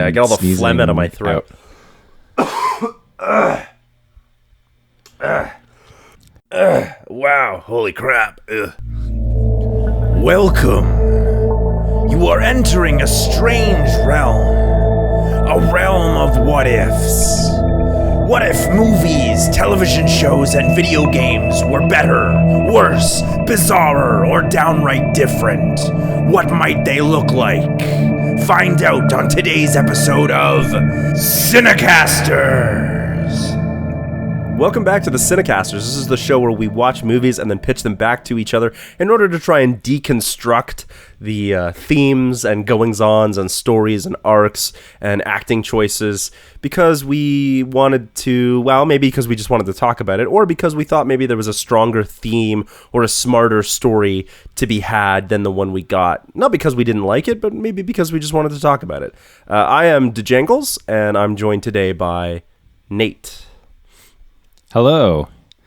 I get all the phlegm out of my throat. Wow, holy crap. Welcome. You are entering a strange realm. A realm of what ifs. What if movies, television shows, and video games were better, worse, bizarrer, or downright different? What might they look like? Find out on today's episode of CineCasters. Welcome back to the CineCasters. This is the show where we watch movies and then pitch them back to each other in order to try and deconstruct the themes and goings-ons and stories and arcs and acting choices because we wanted to, well, maybe because we just wanted to talk about it, or because we thought maybe there was a stronger theme or a smarter story to be had than the one we got. Not because we didn't like it, but maybe because we just wanted to talk about it. I am Janglez, and I'm joined today by Nate. Hello.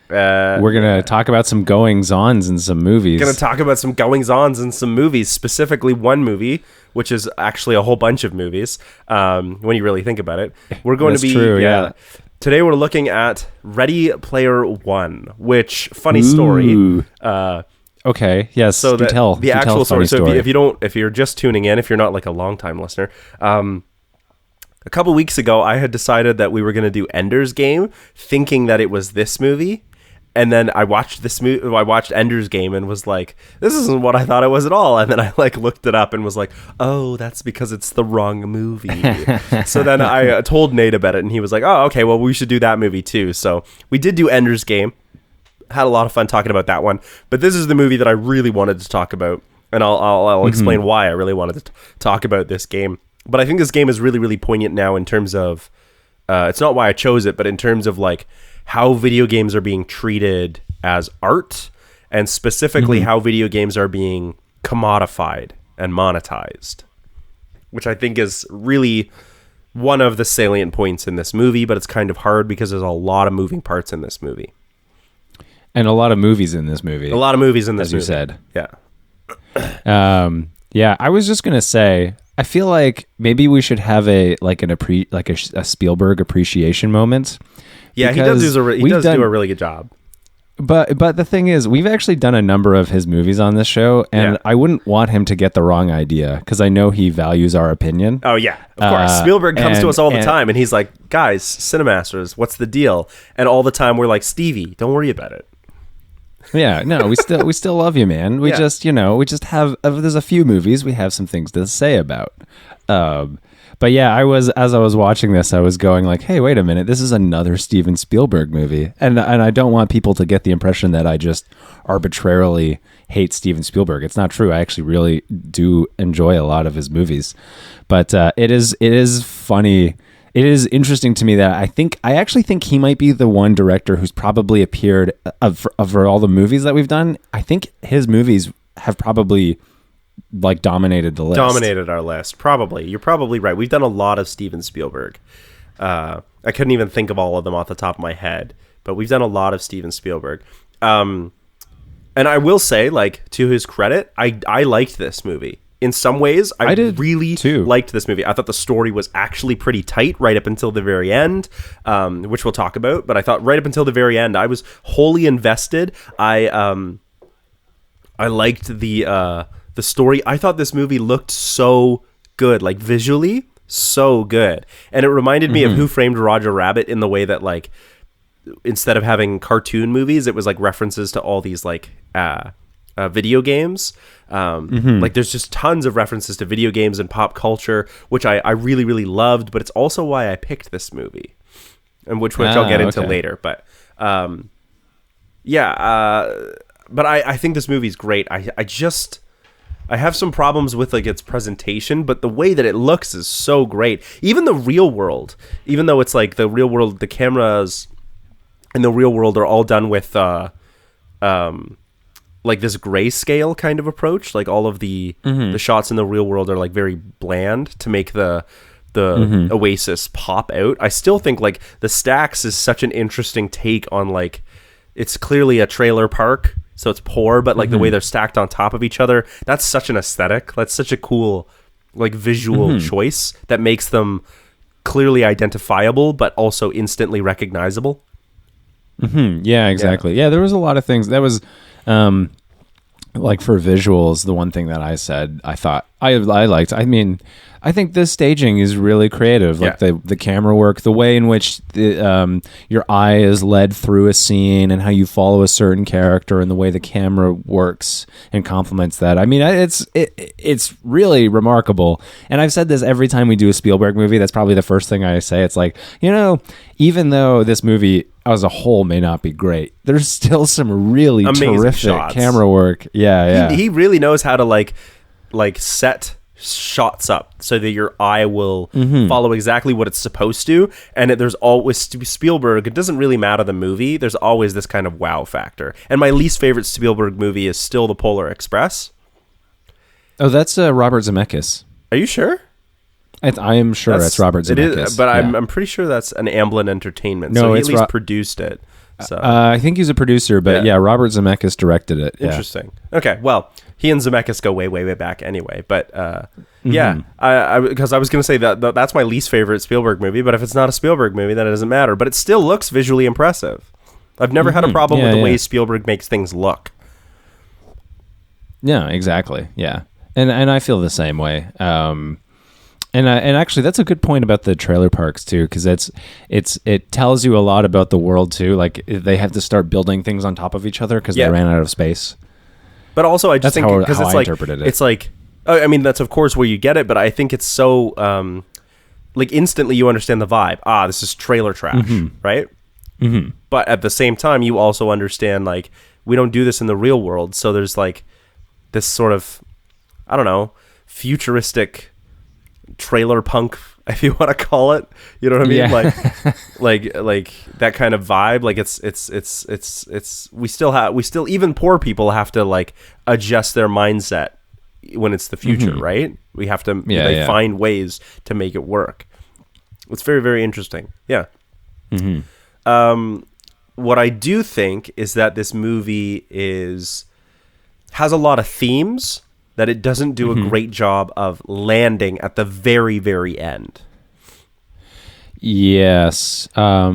We're going to talk about some goings-ons in some movies. Going to talk about some goings-ons in some movies, specifically one movie, which is actually a whole bunch of movies, when you really think about it. We're going to be... True, yeah. Today we're looking at Ready Player One, which, funny story... Okay, yes, so do tell. The actual story. So if you're just tuning in, if you're not like a long-time listener... a couple weeks ago, I had decided that we were going to do Ender's Game, thinking that it was this movie. And then I watched I watched Ender's Game and was like, this isn't what I thought it was at all. And then I looked it up and was like, oh, that's because it's the wrong movie. So then I told Nate about it and he was like, oh, okay, well, we should do that movie too. So we did do Ender's Game. Had a lot of fun talking about that one. But this is the movie that I really wanted to talk about. And I'll explain why I really wanted to talk about this game. But I think this game is really, really poignant now in terms of, it's not why I chose it, but in terms of like how video games are being treated as art, and specifically how video games are being commodified and monetized, which I think is really one of the salient points in this movie, but it's kind of hard because there's a lot of moving parts in this movie. And a lot of movies in this movie. A lot of movies in this as movie. you said. Yeah. Yeah, I was just going to say... I feel like maybe we should have a Spielberg appreciation moment. Yeah, he does do a really good job. But the thing is, we've actually done a number of his movies on this show, and I wouldn't want him to get the wrong idea because I know he values our opinion. Oh yeah, of course. Spielberg comes to us all the time, and he's like, "Guys, Cinemasters, what's the deal?" And all the time we're like, "Stevie, don't worry about it." Yeah, no, we still love you, man. We just have there's a few movies we have some things to say about. But yeah, as I was watching this, I was going like, hey, wait a minute, this is another Steven Spielberg movie, and I don't want people to get the impression that I just arbitrarily hate Steven Spielberg. It's not true. I actually really do enjoy a lot of his movies, but it is funny. It is interesting to me that I actually think he might be the one director who's probably appeared over all the movies that we've done. I think his movies have probably like dominated the list. Dominated our list, probably. You're probably right. We've done a lot of Steven Spielberg. I couldn't even think of all of them off the top of my head, but we've done a lot of Steven Spielberg. And I will say, like, to his credit, I liked this movie. In some ways, I did really liked this movie. I thought the story was actually pretty tight right up until the very end, which we'll talk about. But I thought right up until the very end, I was wholly invested. I liked the story. I thought this movie looked so good, like visually, so good. And it reminded me of Who Framed Roger Rabbit in the way that, like, instead of having cartoon movies, it was like references to all these like video games. Like there's just tons of references to video games and pop culture, which I really, really loved, but it's also why I picked this movie, and which I'll get into later. But but I think this movie's great. I have some problems with like its presentation, but the way that it looks is so great. Even the real world, even though it's like the real world, the cameras in the real world are all done with like this grayscale kind of approach. Like all of the shots in the real world are like very bland to make the oasis pop out. I still think like the stacks is such an interesting take on, like, it's clearly a trailer park, so it's poor, but like the way they're stacked on top of each other, that's such an aesthetic. That's such a cool like visual choice that makes them clearly identifiable, but also instantly recognizable. Yeah, exactly. Yeah, there was a lot of things that was, like for visuals. The one thing that I said, I thought I liked. I mean, I think the staging is really creative. Like the camera work, the way in which your eye is led through a scene, and how you follow a certain character, and the way the camera works and complements that. I mean, it's really remarkable. And I've said this every time we do a Spielberg movie. That's probably the first thing I say. It's like, even though this movie as a whole may not be great, there's still some really amazing terrific shots. Camera work. Yeah. He really knows how to like set shots up so that your eye will follow exactly what it's supposed to, and there's always Spielberg. It doesn't really matter the movie. There's always this kind of wow factor. And my least favorite Spielberg movie is still The Polar Express. Oh, that's Robert Zemeckis. Are you sure? I am sure that's Robert Zemeckis. It is, but I'm pretty sure that's an Amblin Entertainment. No, so he at least produced it. So I think he's a producer, but yeah, Robert Zemeckis directed it. Yeah. Interesting. Okay, well, he and Zemeckis go way, way, way back anyway. But yeah, because I was going to say that's my least favorite Spielberg movie. But if it's not a Spielberg movie, then it doesn't matter. But it still looks visually impressive. I've never had a problem with the way Spielberg makes things look. Yeah, exactly. Yeah, and I feel the same way. And actually, that's a good point about the trailer parks too, because it tells you a lot about the world too. Like they have to start building things on top of each other because they ran out of space. But also, I just think because I interpreted it. It's like, I mean, that's of course where you get it, but I think it's so like instantly you understand the vibe. This is trailer trash, right? Mm-hmm. But at the same time, you also understand like we don't do this in the real world, so there's like this sort of, I don't know, futuristic trailer punk, if you want to call it, you know what I mean? Like that kind of vibe. Like it's we still even poor people have to like adjust their mindset when it's the future, right? We have to find ways to make it work. It's very, very interesting. Yeah. What I do think is that this movie has a lot of themes that it doesn't do a great job of landing at the very, very end. Yes. Yeah,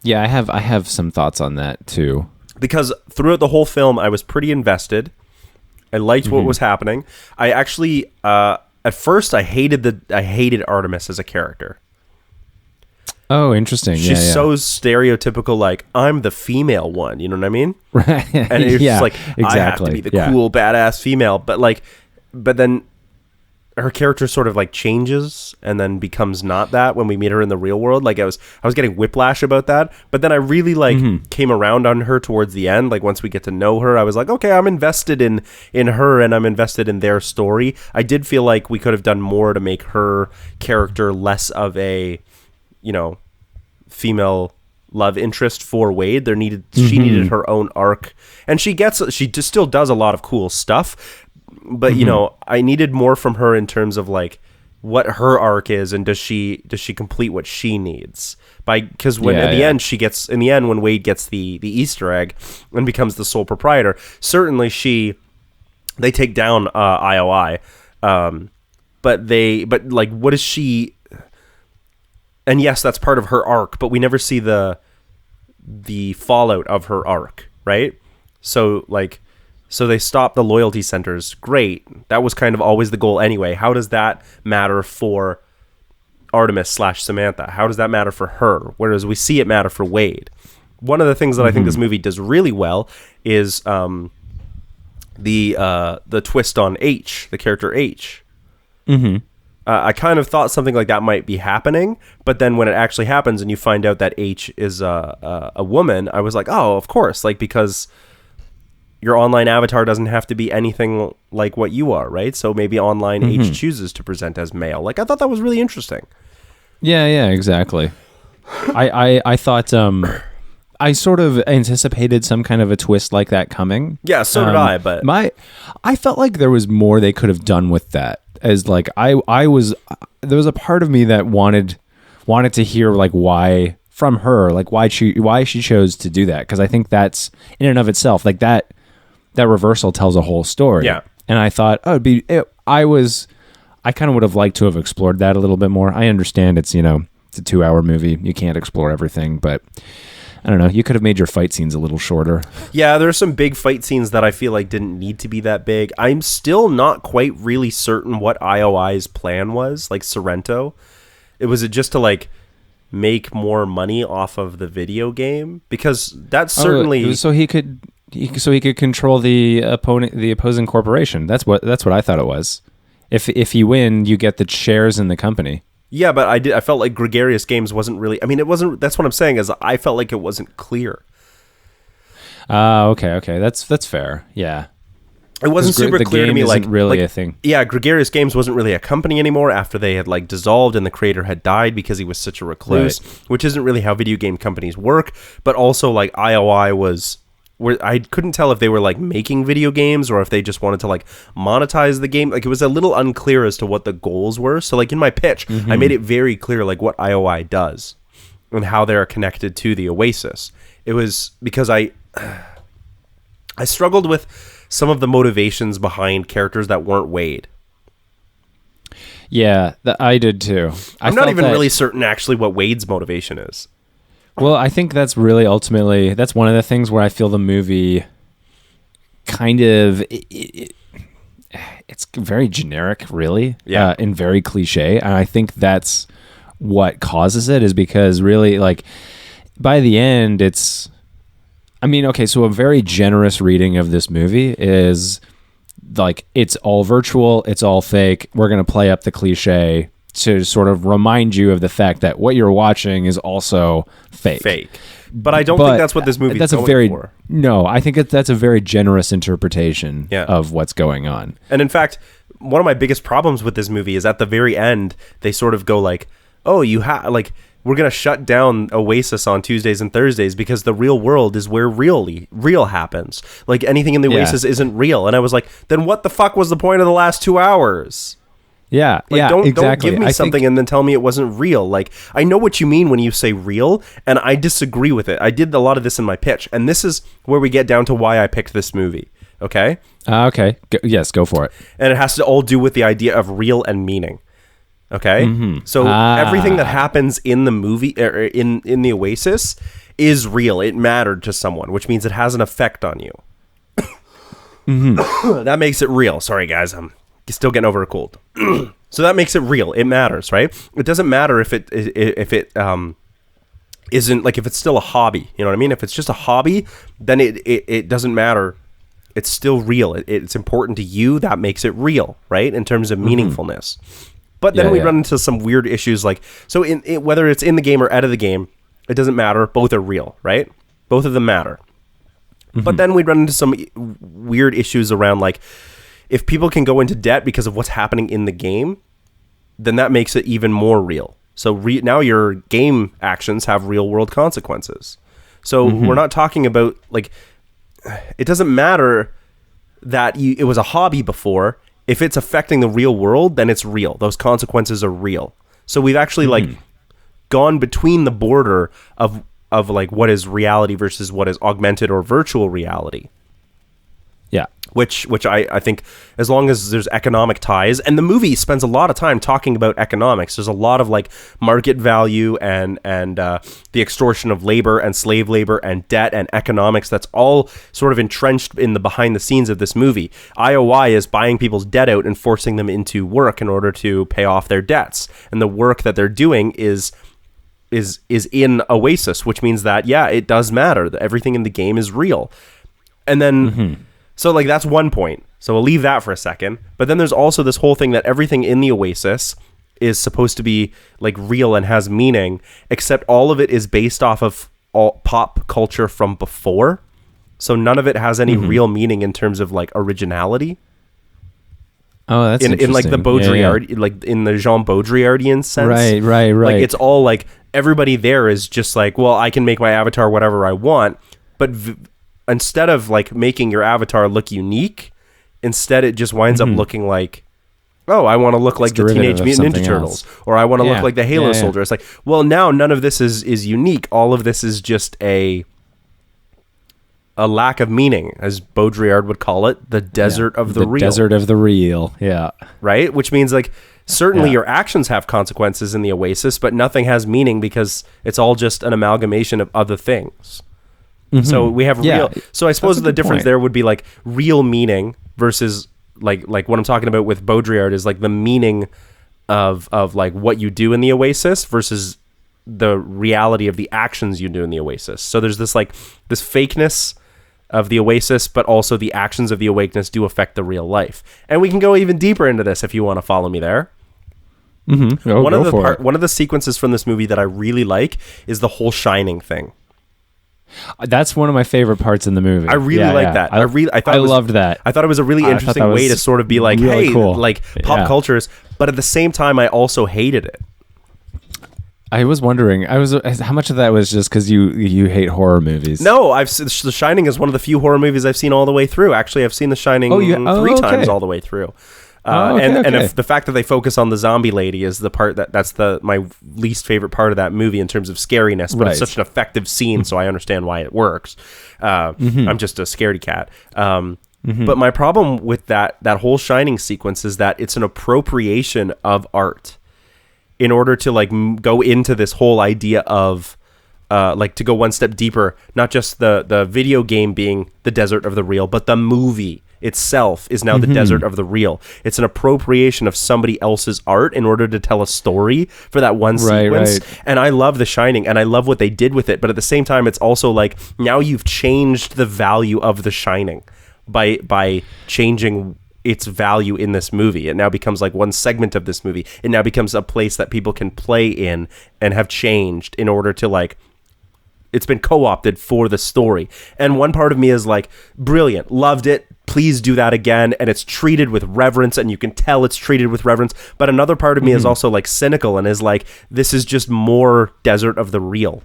I have some thoughts on that too. Because throughout the whole film, I was pretty invested. I liked what was happening. I actually, at first, I hated Artemis as a character. Oh, interesting. She's so stereotypical, like, I'm the female one, you know what I mean? Right. And it's just like, exactly. I have to be the cool, badass female. But then her character sort of like changes and then becomes not that when we meet her in the real world. Like I was getting whiplash about that. But then I really came around on her towards the end. Like once we get to know her, I was like, okay, I'm invested in her and I'm invested in their story. I did feel like we could have done more to make her character less of a, female love interest for Wade. She needed her own arc, and she just still does a lot of cool stuff. But I needed more from her in terms of like what her arc is, and does she complete what she needs? Because when when Wade gets the Easter egg and becomes the sole proprietor, certainly they take down IOI, but what is she? And yes, that's part of her arc, but we never see the fallout of her arc, right? So they stop the loyalty centers. Great. That was kind of always the goal anyway. How does that matter for Artemis/Samantha? How does that matter for her? Whereas we see it matter for Wade. One of the things that I think this movie does really well is the twist on H, the character H. I kind of thought something like that might be happening, but then when it actually happens and you find out that H is a woman, I was like, oh, of course, like because your online avatar doesn't have to be anything like what you are, right? So maybe online H chooses to present as male. Like I thought that was really interesting. Yeah, exactly. I thought I sort of anticipated some kind of a twist like that coming. Yeah, so did I. But I felt like there was more they could have done with that. As like there was a part of me that wanted to hear like why from her, like why she chose to do that, because I think that's in and of itself like that reversal tells a whole story. Yeah. And I thought, I I kind of would have liked to have explored that a little bit more. I understand it's, it's a 2-hour movie. You can't explore everything, but I don't know. You could have made your fight scenes a little shorter. Yeah, there are some big fight scenes that I feel like didn't need to be that big. I'm still not quite really certain what IOI's plan was, like Sorrento. Was it just to like make more money off of the video game? Because that's certainly so he could control the opposing corporation. That's what I thought it was. If you win, you get the shares in the company. Yeah, but I felt like Gregarious Games wasn't really. I mean, it wasn't. That's what I'm saying. Is I felt like it wasn't clear. Okay. That's fair. Yeah. It wasn't super clear to me. Like really a thing. Yeah, Gregarious Games wasn't really a company anymore after they had like dissolved and the creator had died because he was such a recluse, which isn't really how video game companies work. But also, like IOI was. Where I couldn't tell if they were like making video games or if they just wanted to like monetize the game. Like it was a little unclear as to what the goals were. So like in my pitch, I made it very clear like what IOI does and how they're connected to the Oasis. It was because I struggled with some of the motivations behind characters that weren't Wade. Yeah, I did too. I'm not even really certain actually what Wade's motivation is. Well, I think that's really ultimately, that's one of the things where I feel the movie kind of, it's very generic, really, and very cliche. And I think that's what causes it, is because really, like, by the end, so a very generous reading of this movie is, like, it's all virtual, it's all fake, we're going to play up the cliche to sort of remind you of the fact that what you're watching is also fake. But I don't think that's what this movie is going for. No, I think that's a very generous interpretation of what's going on. And in fact, one of my biggest problems with this movie is at the very end, they sort of go like, oh, we're going to shut down Oasis on Tuesdays and Thursdays because the real world is where real happens. Like anything in the Oasis isn't real. And I was like, then what the fuck was the point of the last 2 hours? Yeah, Don't give me something and then tell me it wasn't real. Like, I know what you mean when you say real, and I disagree with it. I did a lot of this in my pitch, and this is where we get down to why I picked this movie. Okay? Okay. Yes, go for it. And it has to all do with the idea of real and meaning. Okay? Mm-hmm. So everything that happens in the movie, or in the Oasis, is real. It mattered to someone, which means it has an effect on you. Mm-hmm. That makes it real. Sorry, guys. I'm still getting over a cold. So that makes it real. It matters, right? It doesn't matter if it isn't, like, if it's still a hobby. You know what I mean? If it's just a hobby, then it doesn't matter. It's still real. It's important to you. That makes it real, right? In terms of meaningfulness. But then we run into some weird issues, like, so whether it's in the game or out of the game, it doesn't matter. Both are real, right? Both of them matter. But then we run into some weird issues around, like, if people can go into debt because of what's happening in the game, then that makes it even more real. So now your game actions have real world consequences. So we're not talking about, like, it doesn't matter that it was a hobby before. If it's affecting the real world, then it's real. Those consequences are real. So we've actually like gone between the border of like what is reality versus what is augmented or virtual reality. Yeah. Which I think, as long as there's economic ties, and the movie spends a lot of time talking about economics. There's a lot of like market value and the extortion of labor and slave labor and debt and economics. That's all sort of entrenched in the behind the scenes of this movie. IOI is buying people's debt out and forcing them into work in order to pay off their debts. And the work that they're doing is in Oasis, which means that, it does matter. That everything in the game is real. And then... So, like, that's one point. So we'll leave that for a second. But then there's also this whole thing that everything in the Oasis is supposed to be, like, real and has meaning, except all of it is based off of all pop culture from before. So none of it has any real meaning in terms of, like, originality. Oh, that's interesting. In like, the Baudrillard, like, in the Jean Baudrillardian sense. Right. Like, it's all, like, everybody there is just like, well, I can make my avatar whatever I want. But... instead of like making your avatar look unique, instead it just winds up looking like, oh, I want to look like the Teenage Mutant Ninja Turtles, or I want to look like the Halo Soldier. It's like, well, now none of this is unique. All of this is just a lack of meaning, as Baudrillard would call it, the desert of the real. The desert of the real, yeah. Right? Which means, like, certainly your actions have consequences in the Oasis, but nothing has meaning because it's all just an amalgamation of other things. So we have real... So I suppose the difference there would be, like, real meaning versus, like what I'm talking about with Baudrillard is, like, the meaning of like, what you do in the Oasis versus the reality of the actions you do in the Oasis. So there's this, like, this fakeness of the Oasis, but also the actions of the Oasis do affect the real life. And we can go even deeper into this if you want to follow me there. One of the sequences from this movie that I really like is the whole Shining thing. That's one of my favorite parts in the movie. I really like that. I loved that. I thought it was a really interesting way to sort of be like, really hey, cool. Like pop cultures, but at the same time, I also hated it. I was wondering, how much of that was just because you hate horror movies? No, The Shining is one of the few horror movies I've seen all the way through. Actually, I've seen The Shining three times all the way through. And if the fact that they focus on the zombie lady is the part that's my least favorite part of that movie in terms of scariness, but it's such an effective scene, so I understand why it works. I'm just a scaredy cat. But my problem with that whole Shining sequence is that it's an appropriation of art in order to like go into this whole idea of like to go one step deeper, not just the video game being the desert of the real, but the movie itself is now the desert of the real. It's an appropriation of somebody else's art in order to tell a story for that one sequence. Right. And I love The Shining and I love what they did with it, but at the same time it's also like now you've changed the value of The Shining by changing its value in this movie. It now becomes like one segment of this movie. It now becomes a place that people can play in and have changed in order to like, it's been co-opted for the story. And one part of me is like, brilliant, loved it, please do that again. And it's treated with reverence and you can tell it's treated with reverence. But another part of me is also like cynical and is like, this is just more desert of the real.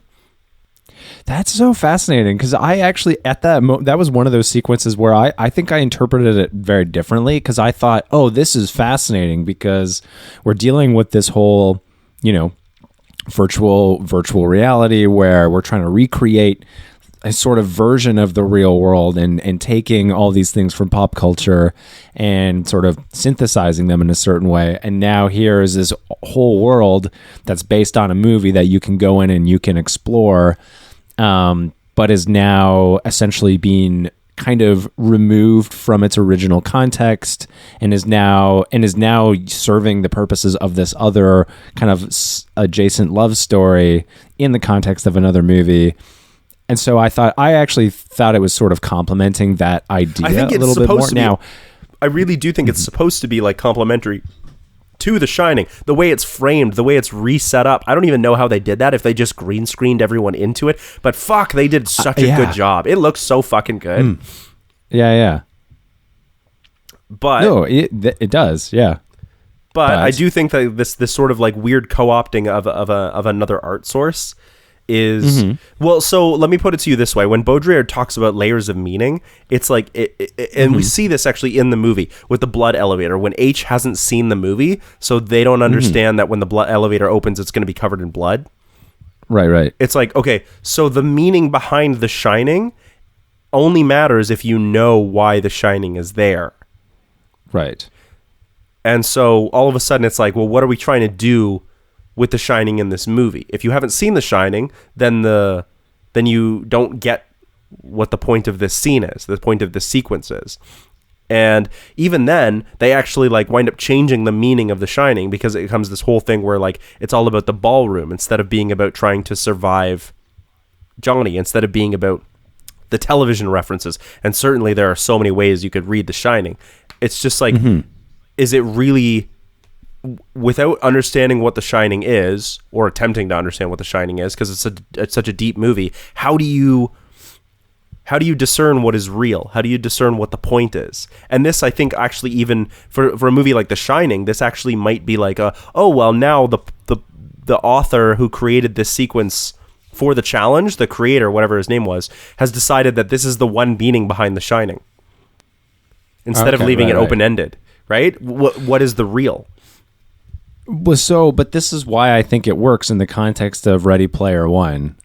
That's so fascinating because I actually at that that was one of those sequences where I think I interpreted it very differently because I thought, oh, this is fascinating because we're dealing with this whole, virtual reality where we're trying to recreate a sort of version of the real world and taking all these things from pop culture and sort of synthesizing them in a certain way. And now here is this whole world that's based on a movie that you can go in and you can explore, but is now essentially being kind of removed from its original context and is now serving the purposes of this other kind of adjacent love story in the context of another movie. And so I actually thought it was sort of complementing that idea I think a little bit more. Now, I really do think it's supposed to be like complementary to The Shining. The way it's framed, the way it's reset up. I don't even know how they did that, if they just green screened everyone into it. But fuck, they did such a good job. It looks so fucking good. Yeah. But no, it does. Yeah. But I do think that this sort of like weird co-opting of another art source is well. So let me put it to you this way: when Baudrillard talks about layers of meaning, it's like, and we see this actually in the movie with the blood elevator. When H hasn't seen the movie, so they don't understand that when the blood elevator opens, it's going to be covered in blood. Right. It's like, okay, so the meaning behind The Shining only matters if you know why The Shining is there. Right. And so all of a sudden it's like, well, what are we trying to do with The Shining in this movie? If you haven't seen The Shining, then you don't get what the point of this scene is, the point of this sequence is. And even then, they actually like wind up changing the meaning of The Shining because it becomes this whole thing where like it's all about the ballroom instead of being about trying to survive Johnny, instead of being about the television references. And certainly there are so many ways you could read The Shining. It's just like, is it really, without understanding what The Shining is, or attempting to understand what The Shining is, because it's such a deep movie, how do you discern what is real? How do you discern what the point is? And this, I think, actually, even for a movie like The Shining, this actually might be like now the author who created this sequence for the challenge, the creator, whatever his name was, has decided that this is the one meaning behind The Shining, instead of leaving it open-ended, right? What is the real? Well, but this is why I think it works in the context of Ready Player One.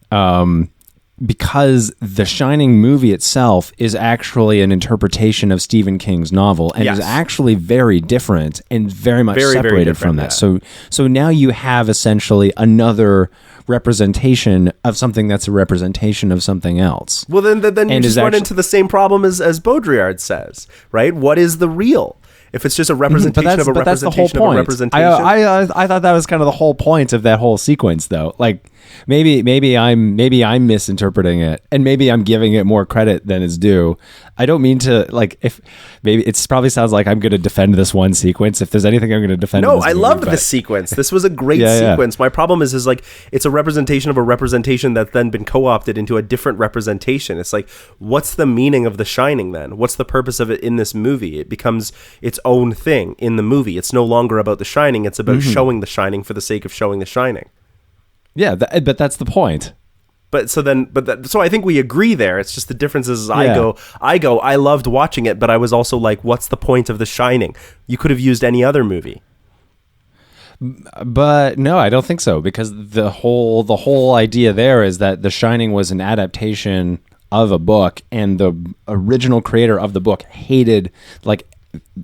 because The Shining movie itself is actually an interpretation of Stephen King's novel and is actually very different and very much separated from that. So now you have essentially another representation of something that's a representation of something else. Well, then you just run into the same problem as Baudrillard says, right? What is the real? If it's just a representation of a representation of a representation. I thought that was kind of the whole point of that whole sequence, though. Like maybe I'm misinterpreting it, and maybe I'm giving it more credit than is due. I don't mean to if maybe it probably sounds like I'm going to defend this one sequence. If there's anything I'm going to defend, no, I loved this sequence. This was a great sequence. My problem is like it's a representation of a representation that's then been co-opted into a different representation. It's like, what's the meaning of The Shining then? What's the purpose of it in this movie? It becomes its own thing in the movie. It's no longer about The Shining. It's about showing The Shining for the sake of showing The Shining. Yeah, but that's the point. So I think we agree there. It's just the difference is I loved watching it, but I was also like, what's the point of The Shining? You could have used any other movie. But no, I don't think so, because the whole idea there is that The Shining was an adaptation of a book, and the original creator of the book hated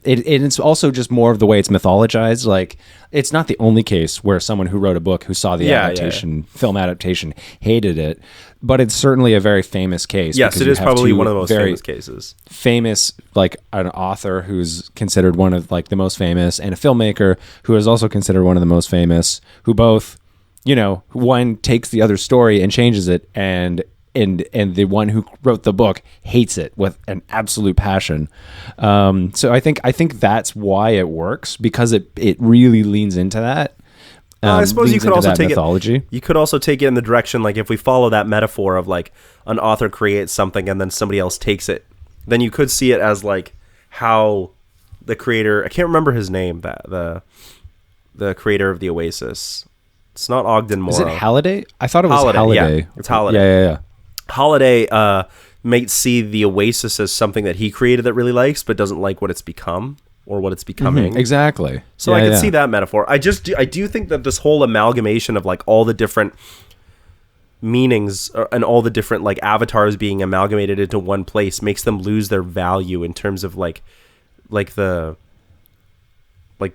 it's also just more of the way it's mythologized. Like, it's not the only case where someone who wrote a book who saw the film adaptation hated it, but it's certainly a very famous case. Yes, it is probably one of the most famous cases. Famous, like an author who's considered one of the most famous, and a filmmaker who is also considered one of the most famous, who both, one takes the other story and changes it, and the one who wrote the book hates it with an absolute passion. So I think that's why it works, because it really leans into that. I suppose you could also take mythology. You could also take it in the direction, like if we follow that metaphor of like an author creates something and then somebody else takes it, then you could see it as like how the creator, I can't remember his name, the creator of the Oasis. It's not Ogden Morrow. Is it Halliday? I thought it was Halliday. Yeah, it's Halliday. Yeah. Halliday might see the Oasis as something that he created that really likes, but doesn't like what it's become or what it's becoming. Exactly. So I can see that metaphor. I do think that this whole amalgamation of like all the different meanings and all the different like avatars being amalgamated into one place makes them lose their value in terms of like the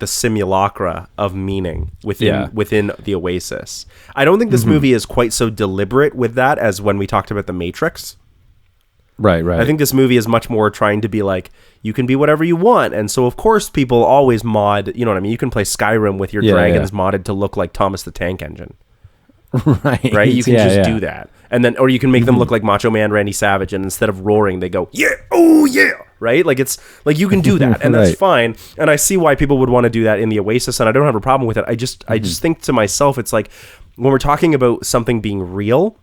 simulacra of meaning within the Oasis. I don't think this movie is quite so deliberate with that as when we talked about The Matrix. Right. I think this movie is much more trying to be like, you can be whatever you want. And so, of course, people always mod, you know what I mean? You can play Skyrim with your dragons modded to look like Thomas the Tank Engine. Right. You can just do that. And then, or you can make them look like Macho Man Randy Savage, and instead of roaring, they go, yeah, oh yeah, right? Like, it's like, you can do that, and that's fine. And I see why people would want to do that in the Oasis, and I don't have a problem with it. I just think to myself, it's like, when we're talking about something being real,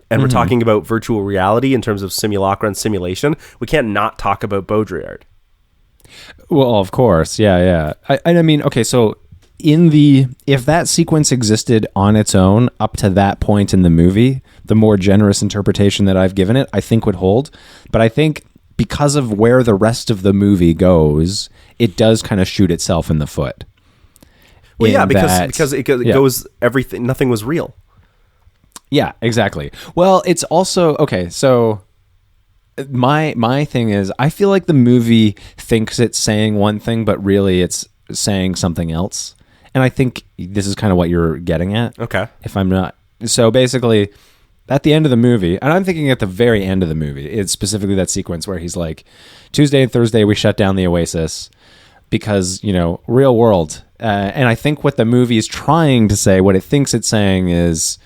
and we're talking about virtual reality in terms of simulacra and simulation, we can't not talk about Baudrillard. Well, of course. Yeah. I mean, okay, so if that sequence existed on its own up to that point in the movie, the more generous interpretation that I've given it, I think would hold. But I think because of where the rest of the movie goes, it does kind of shoot itself in the foot. Well, yeah, because it goes, everything, nothing was real. Yeah, exactly. Well, it's also, okay, so my thing is, I feel like the movie thinks it's saying one thing, but really it's saying something else. And I think this is kind of what you're getting at. Okay. If I'm not. So basically, at the end of the movie, and I'm thinking at the very end of the movie, it's specifically that sequence where he's like, Tuesday and Thursday, we shut down the Oasis because, real world. And I think what the movie is trying to say, what it thinks it's saying is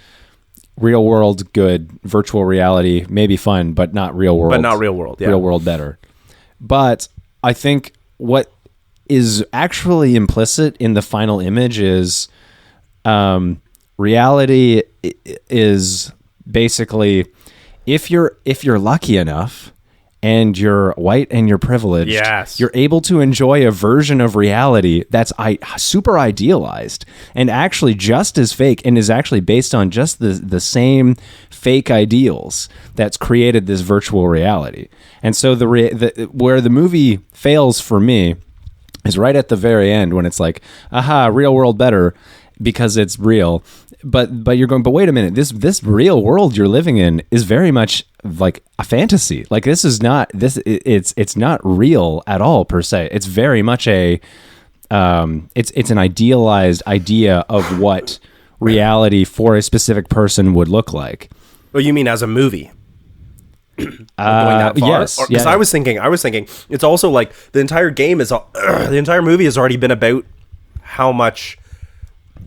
real world, good, virtual reality, maybe fun, but not real world. But not real world, yeah. Real world better. But I think what is actually implicit in the final image is reality is basically if you're lucky enough and you're white and you're privileged, you're able to enjoy a version of reality that's super idealized and actually just as fake and is actually based on just the same fake ideals that's created this virtual reality. And so where the movie fails for me is right at the very end when it's like, aha, real world better. because it's real. But you're going, but wait a minute, this real world you're living in is very much like a fantasy. Like this is not it's not real at all per se. It's very much a it's an idealized idea of what reality for a specific person would look like. Oh, you mean as a movie? Going that far? Yes. Because I was thinking it's also like the entire game is the entire movie has already been about how much,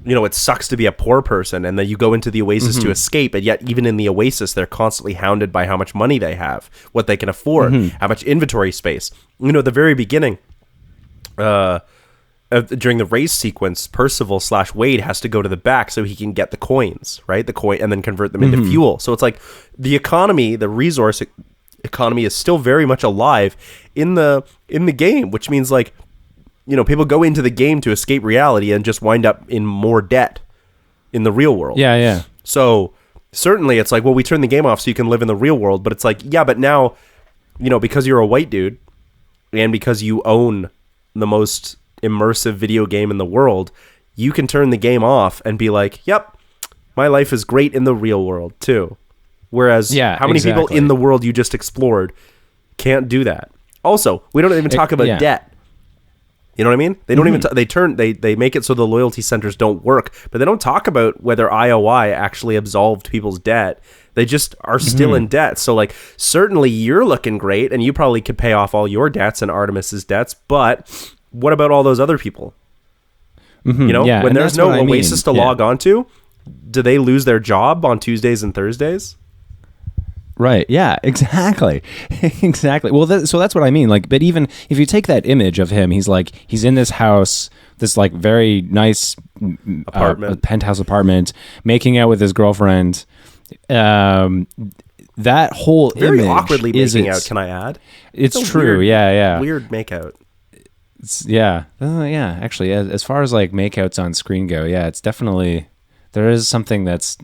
you know, it sucks to be a poor person, and then you go into the oasis to escape, and yet even in the oasis they're constantly hounded by how much money they have, what they can afford, how much inventory space. You know, at the very beginning, during the race sequence, Percival / Wade has to go to the back so he can get the coins, right? The coin, and then convert them into fuel. So it's like the economy, the resource economy, is still very much alive in the game, which means, like, you know, people go into the game to escape reality and just wind up in more debt in the real world. Yeah. So certainly it's like, well, we turn the game off so you can live in the real world, but it's like, yeah, but now, you know, because you're a white dude and because you own the most immersive video game in the world, you can turn the game off and be like, yep, my life is great in the real world too. Whereas how many people in the world you just explored can't do that? Also, we don't even talk about debt. You know what I mean? They don't even they make it so the loyalty centers don't work, but they don't talk about whether IOI actually absolved people's debt. They just are still in debt. So, like, certainly you're looking great and you probably could pay off all your debts and Artemis's debts, but what about all those other people? You know, when there's no oasis to log onto, do they lose their job on Tuesdays and Thursdays? Right. Yeah, exactly. Exactly. Well, so that's what I mean. Like, but even if you take that image of him, he's in this house, this like very nice apartment, penthouse apartment, making out with his girlfriend. That whole very image awkwardly making out. Can I add? It's true. Yeah. Weird makeout. Yeah. Actually, as far as like makeouts on screen go, it's definitely. There is something that's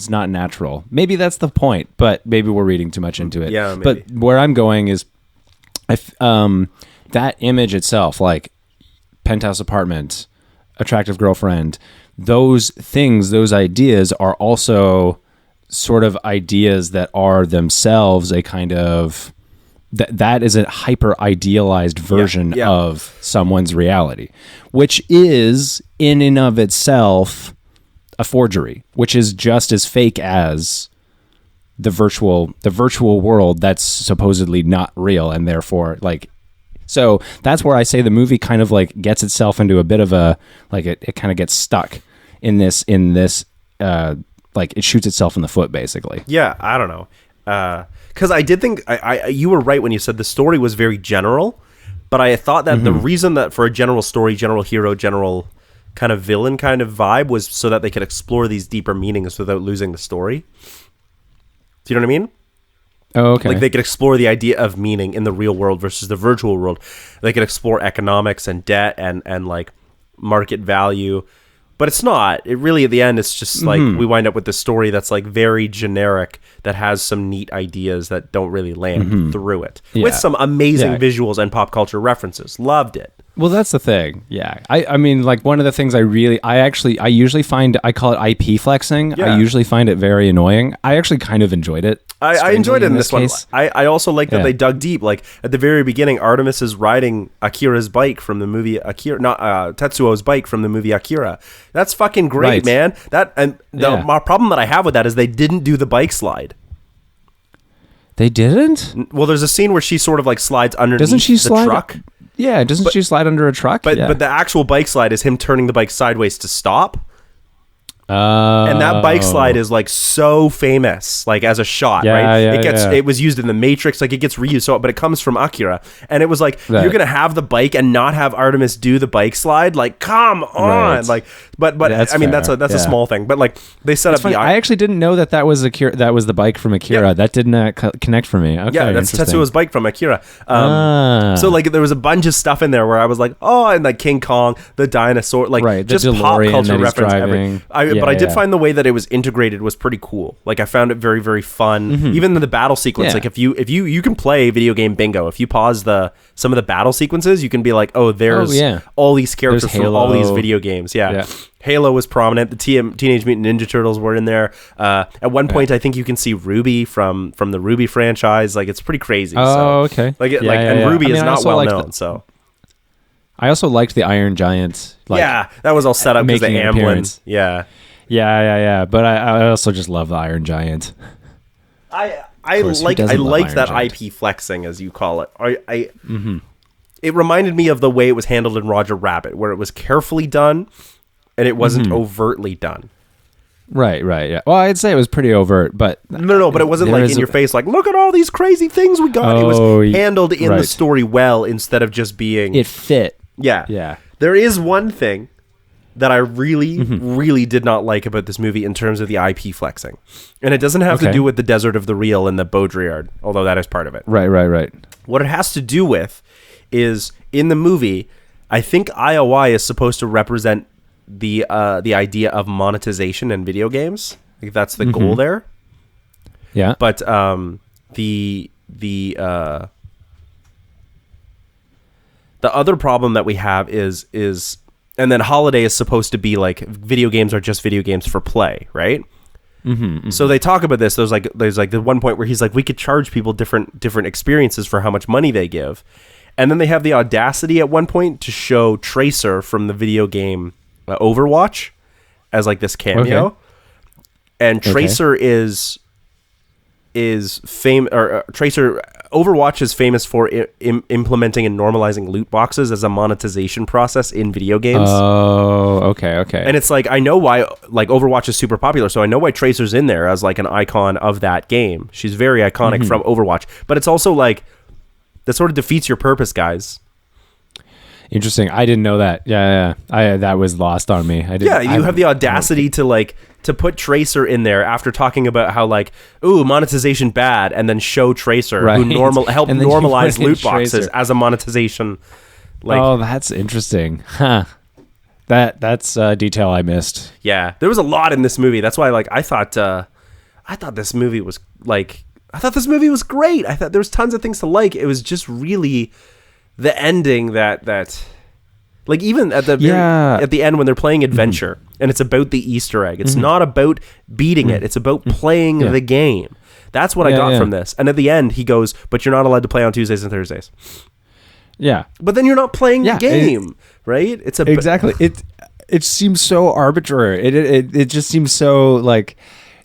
not natural. Maybe that's the point, but maybe we're reading too much into it. Yeah, maybe. But where I'm going is, that image itself, like penthouse apartment, attractive girlfriend, those things, those ideas are also sort of ideas that are themselves a kind of that is a hyper idealized version of someone's reality, which is in and of itself a forgery, which is just as fake as the virtual world that's supposedly not real, and therefore, like, so that's where I say the movie kind of like gets itself into a bit of a, like, it kind of gets stuck in this like it shoots itself in the foot, basically. Yeah, I don't know, because I did think you were right when you said the story was very general, but I thought that the reason that for a general story, general hero, general kind of villain kind of vibe was so that they could explore these deeper meanings without losing the story. Do you know what I mean? Oh, okay. Like they could explore the idea of meaning in the real world versus the virtual world. They could explore economics and debt and like market value. But it's not. It really, at the end, it's just like we wind up with this story that's like very generic, that has some neat ideas that don't really land through it. Yeah. With some amazing visuals and pop culture references. Loved it. Well, that's the thing. Yeah. I mean, like, one of the things I usually find, I call it IP flexing. Yeah. I usually find it very annoying. I actually kind of enjoyed it. I enjoyed it in this one. I also like that they dug deep. Like, at the very beginning, Artemis is riding Akira's bike from the movie Akira, not Tetsuo's bike from the movie Akira. That's fucking great, man. My problem that I have with that is they didn't do the bike slide. They didn't? Well, there's a scene where she sort of like slides underneath the truck. Yeah, doesn't she slide under a truck? But the actual bike slide is him turning the bike sideways to stop. And that bike slide is like so famous, like as a shot, right? It was used in the Matrix, like it gets reused. But it comes from Akira, and it was like you're gonna have the bike and not have Artemis do the bike slide. Like, come on, like, but I mean that's a small thing. But like they set up I actually didn't know that was Akira. That was the bike from Akira. Yeah. That did not connect for me. Okay, yeah, that's Tetsuo's bike from Akira. So like there was a bunch of stuff in there where I was like, oh, and like King Kong, the dinosaur, like just pop culture reference. but I did find the way that it was integrated was pretty cool. Like I found it very, very fun. Even the battle sequence, like if you can play video game bingo. If you pause some of the battle sequences, you can be like, oh, there's all these characters from all these video games. Yeah. Halo was prominent. The Teenage Mutant Ninja Turtles were in there. At one point, I think you can see Ruby from the Ruby franchise. Like it's pretty crazy. Okay. And Ruby is not well known. So I also liked the Iron Giant. That was all set up because the Amblin. Yeah. But I also just love the Iron Giant. I like that Giant? IP flexing, as you call it. It reminded me of the way it was handled in Roger Rabbit, where it was carefully done and it wasn't overtly done. Right, yeah. Well, I'd say it was pretty overt, but no, but it wasn't like in your face, like look at all these crazy things we got. It was handled in the story well instead of just being. It fit. Yeah. There is one thing that I really, really did not like about this movie in terms of the IP flexing, and it doesn't have to do with the Desert of the Real and the Baudrillard, although that is part of it. Right. What it has to do with is in the movie, I think IOI is supposed to represent the idea of monetization in video games. I think that's the goal there. Yeah. But the other problem that we have is and then Holiday is supposed to be like video games are just video games for play, right? So they talk about this. There's like the one point where he's like, we could charge people different experiences for how much money they give, and then they have the audacity at one point to show Tracer from the video game Overwatch as like this cameo, and Tracer is famous, or Tracer Overwatch is famous for implementing and normalizing loot boxes as a monetization process in video games. Oh, okay. And it's like, I know why, like Overwatch is super popular, so I know why Tracer's in there as like an icon of that game. She's very iconic from Overwatch, but it's also like that sort of defeats your purpose, guys. Interesting. I didn't know that. Yeah. That was lost on me. You have the audacity to put Tracer in there after talking about how like, ooh, monetization bad, and then show Tracer who help normalize loot boxes as a monetization. Like, oh, that's interesting. Huh. That's a detail I missed. Yeah, there was a lot in this movie. That's why like I thought this movie was great. I thought there was tons of things to like. It was just really the ending that like even at the end when they're playing adventure and it's about the Easter egg. It's not about beating it. It's about playing the game. That's what I got from this. And at the end he goes, but you're not allowed to play on Tuesdays and Thursdays. Yeah. But then you're not playing the game, right? It's exactly. It seems so arbitrary. It just seems so like.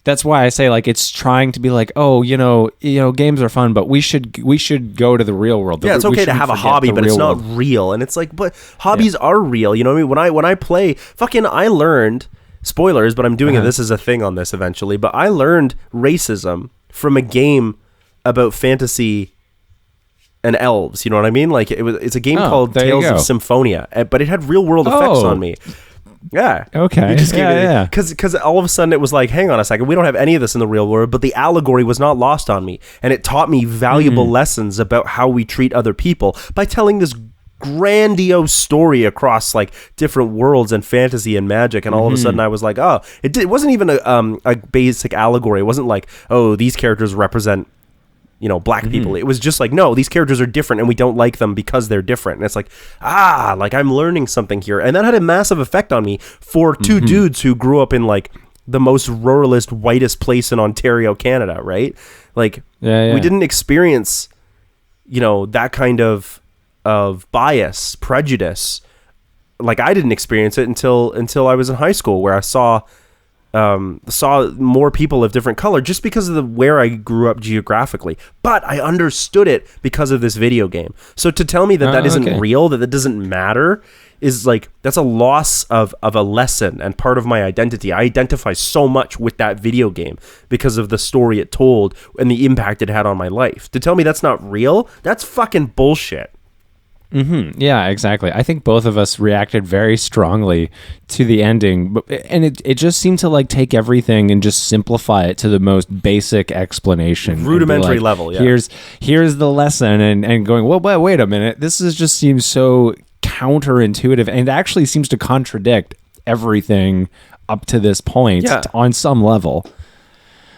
That's why I say like it's trying to be like, oh, games are fun, but we should go to the real world. Yeah, it's okay to have a hobby, but it's not real. And it's like, but hobbies are real. You know what I mean? When I play, I learned, spoilers, but I'm doing this as a thing on this eventually. But I learned racism from a game about fantasy and elves. You know what I mean? Like it's a game called Tales of Symphonia, but it had real world effects on me. Yeah. Okay. Because all of a sudden it was like, hang on a second, we don't have any of this in the real world, but the allegory was not lost on me, and it taught me valuable lessons about how we treat other people by telling this grandiose story across like different worlds and fantasy and magic. And all of a sudden I was like, oh, it wasn't even a basic allegory. It wasn't like, oh, these characters represent black people. It was just like, no, these characters are different and we don't like them because they're different. And it's like, like I'm learning something here. And that had a massive effect on me for two dudes who grew up in like the most ruralist, whitest place in Ontario, Canada, right? Like we didn't experience, that kind of bias, prejudice. Like I didn't experience it until I was in high school, where I saw more people of different color just because of where I grew up geographically. But I understood it because of this video game. So to tell me that isn't real, that doesn't matter, is like, that's a loss of a lesson and part of my identity. I identify so much with that video game because of the story it told and the impact it had on my life. To tell me that's not real, that's fucking bullshit. Yeah, exactly. I think both of us reacted very strongly to the ending, and it just seemed to like take everything and just simplify it to the most basic explanation, rudimentary level. Yeah, here's the lesson, and going, well, wait a minute, this just seems so counterintuitive, and it actually seems to contradict everything up to this point on some level.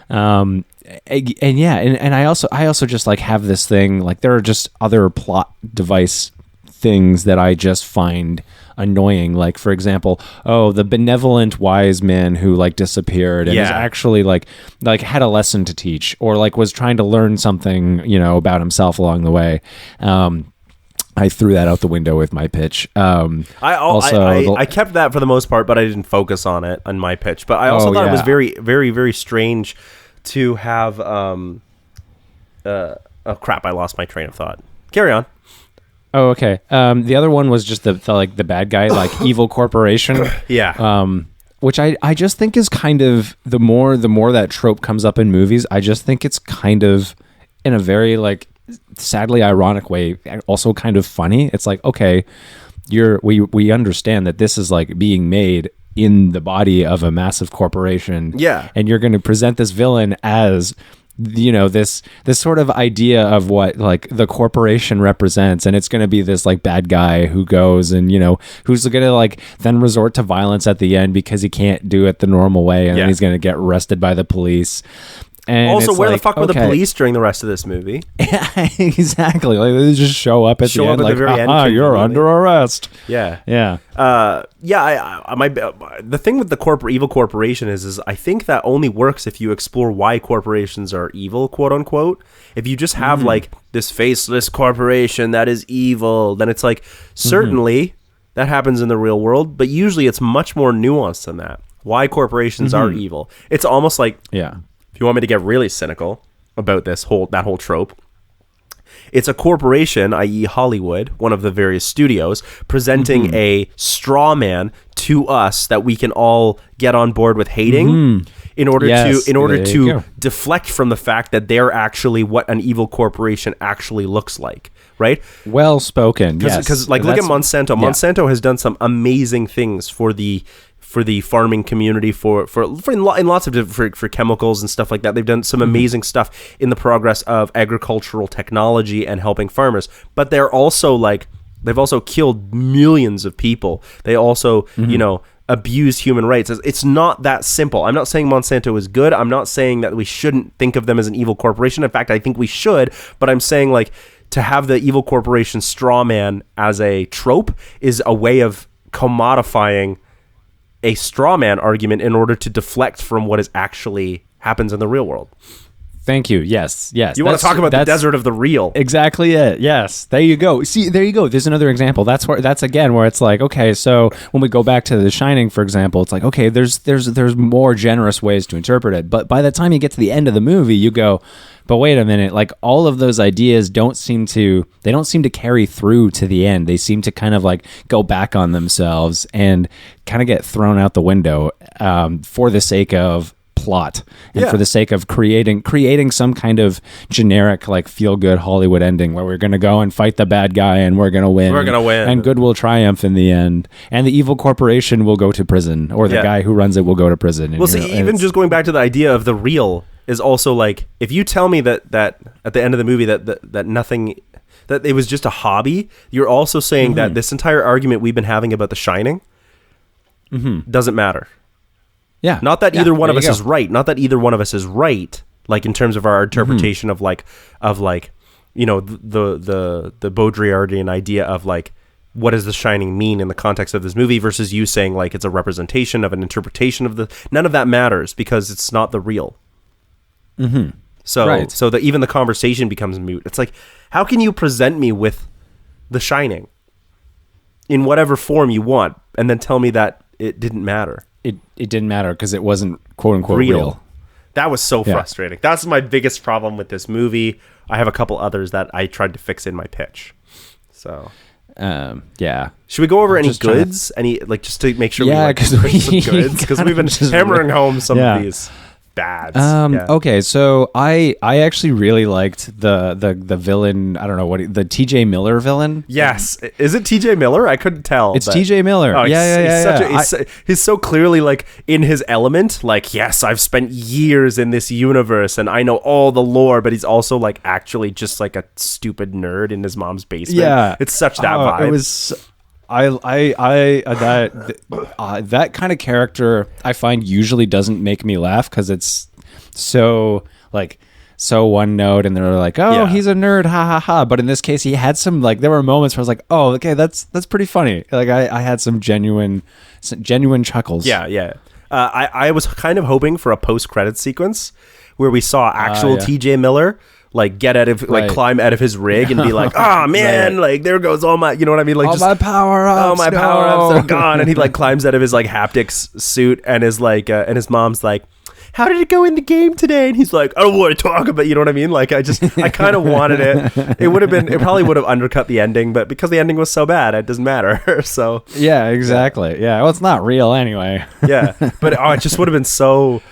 And I also just like have this thing, like there are just other plot device things that I just find annoying. Like, for example, the benevolent wise man who like disappeared and is actually like had a lesson to teach, or like was trying to learn something, about himself along the way. I threw that out the window with my pitch. I kept that for the most part, but I didn't focus on it on my pitch. But I also thought it was very, very, very strange to have. Oh crap! I lost my train of thought. Carry on. Oh, okay. The other one was just the bad guy, like evil corporation. Yeah. Which I just think is kind of the more that trope comes up in movies, I just think it's kind of in a very like sadly ironic way, also kind of funny. It's like, okay, we understand that this is like being made in the body of a massive corporation. Yeah. And you're going to present this villain as this sort of idea of what like the corporation represents, and it's going to be this like bad guy who goes and who's going to like then resort to violence at the end because he can't do it the normal way, and then he's going to get arrested by the police. And also, where the fuck were the police during the rest of this movie? Yeah, exactly. Like they just show up at the end, like, very end, you're under arrest. Yeah, yeah, the thing with the evil corporation is I think that only works if you explore why corporations are evil, quote unquote. If you just have like this faceless corporation that is evil, then it's like certainly that happens in the real world, but usually it's much more nuanced than that. Why corporations are evil? It's almost like If you want me to get really cynical about that whole trope, it's a corporation, i.e. Hollywood, one of the various studios, presenting a straw man to us that we can all get on board with hating in order to deflect from the fact that they're actually what an evil corporation actually looks like, right? Well spoken. Because look at Monsanto. Yeah. Monsanto has done some amazing things for the farming community, for in lots of different for chemicals and stuff like that. They've done some amazing stuff in the progress of agricultural technology and helping farmers. But they've also killed millions of people. They also, abuse human rights. It's not that simple. I'm not saying Monsanto is good. I'm not saying that we shouldn't think of them as an evil corporation. In fact, I think we should. But I'm saying like to have the evil corporation straw man as a trope is a way of commodifying a straw man argument in order to deflect from what is actually happens in the real world. Thank you. Yes. You want to talk about the desert of the real. Exactly it. Yes. There you go. See, there you go. There's another example. That's again where it's like, okay, so when we go back to The Shining, for example, it's like, okay, there's more generous ways to interpret it. But by the time you get to the end of the movie, you go, but wait a minute, like all of those ideas don't seem to carry through to the end. They seem to kind of like go back on themselves and kind of get thrown out the window for the sake of plot and for the sake of creating some kind of generic like feel good Hollywood ending where we're going to go and fight the bad guy and we're going to win. And good will triumph in the end. And the evil corporation will go to prison, or the guy who runs it will go to prison. Well, see, even just going back to the idea of the real is also like, if you tell me that at the end of the movie that nothing, that it was just a hobby, you're also saying that this entire argument we've been having about The Shining doesn't matter. Yeah. Not that either one of us is right. Not that either one of us is right. Like in terms of our interpretation of like the Baudrillardian idea of like, what does The Shining mean in the context of this movie versus you saying like it's a representation of an interpretation of none of that matters because it's not the real. So even the conversation becomes moot. It's like, how can you present me with The Shining in whatever form you want and then tell me that it didn't matter? It didn't matter because it wasn't quote unquote real. That was so frustrating. That's my biggest problem with this movie. I have a couple others that I tried to fix in my pitch. So should we go over any goods? Just to make sure because we've been hammering home some of these bads. Okay, so I actually really liked the villain. I don't know the TJ Miller villain. Yes, is it TJ Miller? I couldn't tell. It's TJ Miller. Oh, he's so clearly like in his element. Like, yes, I've spent years in this universe and I know all the lore. But he's also like actually just like a stupid nerd in his mom's basement. Yeah, it's such that vibe. That kind of character I find usually doesn't make me laugh because it's so one note, and they're like, oh, he's a nerd, ha ha ha. But in this case, he had some there were moments where I was like, oh, okay, that's pretty funny. Like I had some genuine chuckles. Yeah. I was kind of hoping for a post-credit sequence where we saw actual TJ Miller get out of climb out of his rig and be like, oh man, there goes all my, you know what I mean? All my power-ups. All my power-ups are gone. And he climbs out of his haptics suit and is and his mom's like, how did it go in the game today? And he's like, I don't want to talk about, you know what I mean? I kind of wanted it. It probably would have undercut the ending, but because the ending was so bad, it doesn't matter. So yeah, exactly. Yeah. Well, it's not real anyway. Yeah. But it just would have been so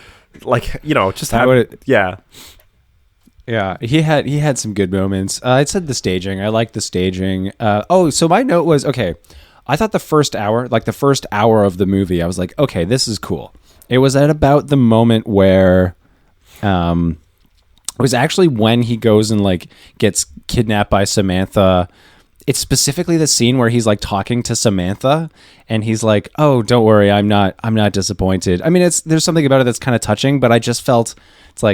Yeah, he had some good moments. I said the staging. I liked the staging. So my note was, okay, I thought the first hour of the movie, I was like, okay, this is cool. It was at about the moment where it was actually when he goes and gets kidnapped by Samantha. It's specifically the scene where he's talking to Samantha and he's like, oh, don't worry, I'm not disappointed. I mean, there's something about it that's kind of touching, but I just felt it's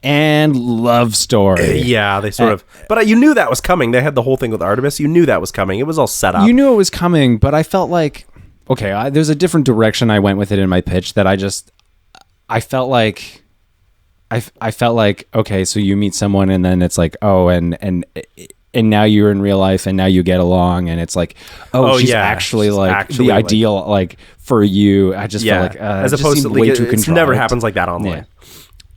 and love story. Yeah, they sort of, but you knew that was coming. They had the whole thing with Artemis. You knew that was coming. It was all set up. You knew it was coming, but I felt okay, there's a different direction I went with it in my pitch that I felt like, okay, so you meet someone and then it's and now you're in real life and now you get along and it's she's actually the ideal for you. I just felt as opposed to way too contrived. It never happens like that online.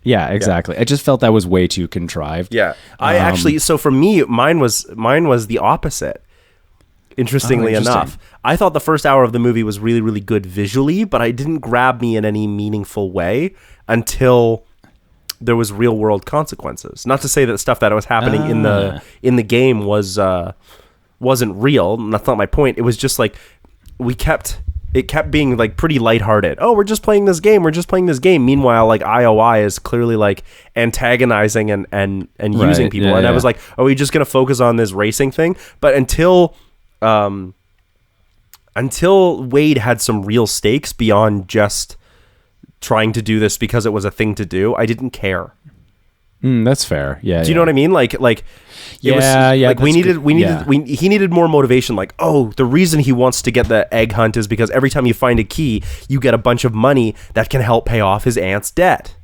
Yeah, exactly. I just felt that was way too contrived. Yeah. I actually, so for me, mine was the opposite. Interestingly enough, I thought the first hour of the movie was really, really good visually, but it didn't grab me in any meaningful way until there was real world consequences. Not to say that stuff that was happening in the game wasn't real. That's not my point. It was just it kept being pretty lighthearted. Oh, we're just playing this game. Meanwhile, IOI is clearly antagonizing and using people. Yeah, and I was like, are we just going to focus on this racing thing? But until Wade had some real stakes beyond just trying to do this because it was a thing to do, I didn't care. That's fair. Yeah. Do you know what I mean? He needed more motivation. The reason he wants to get the egg hunt is because every time you find a key, you get a bunch of money that can help pay off his aunt's debt.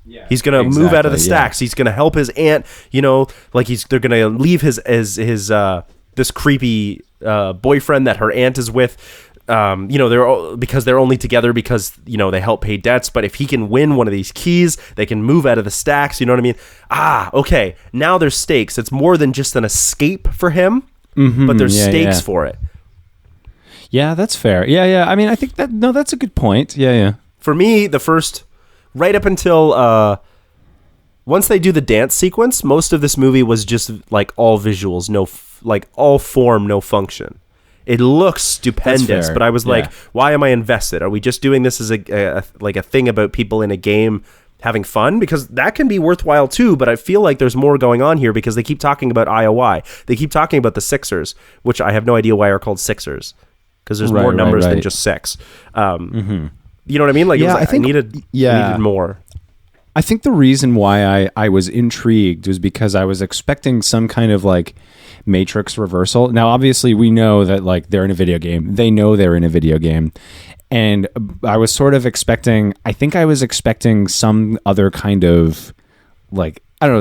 Yeah, he's gonna move out of the stacks. He's gonna help his aunt. They're gonna leave his this creepy boyfriend that her aunt is with. They're only together because they help pay debts. But if he can win one of these keys, they can move out of the stacks. You know what I mean? Okay. Now there's stakes. It's more than just an escape for him, but there's stakes for it. Yeah, that's fair. Yeah. I mean, I think that's a good point. Yeah. For me, the first, right up until once they do the dance sequence, most of this movie was just all visuals, all form, no function. It looks stupendous, but I was why am I invested? Are we just doing this as a thing about people in a game having fun? Because that can be worthwhile too, but I feel like there's more going on here because they keep talking about IOI. They keep talking about the Sixers, which I have no idea why are called Sixers, because there's more numbers than just six. You know what I mean? I needed more. I think the reason why I was intrigued was because I was expecting some kind of Matrix reversal. Now, obviously, we know that they're in a video game. They know they're in a video game. And I was sort of expecting, some other kind of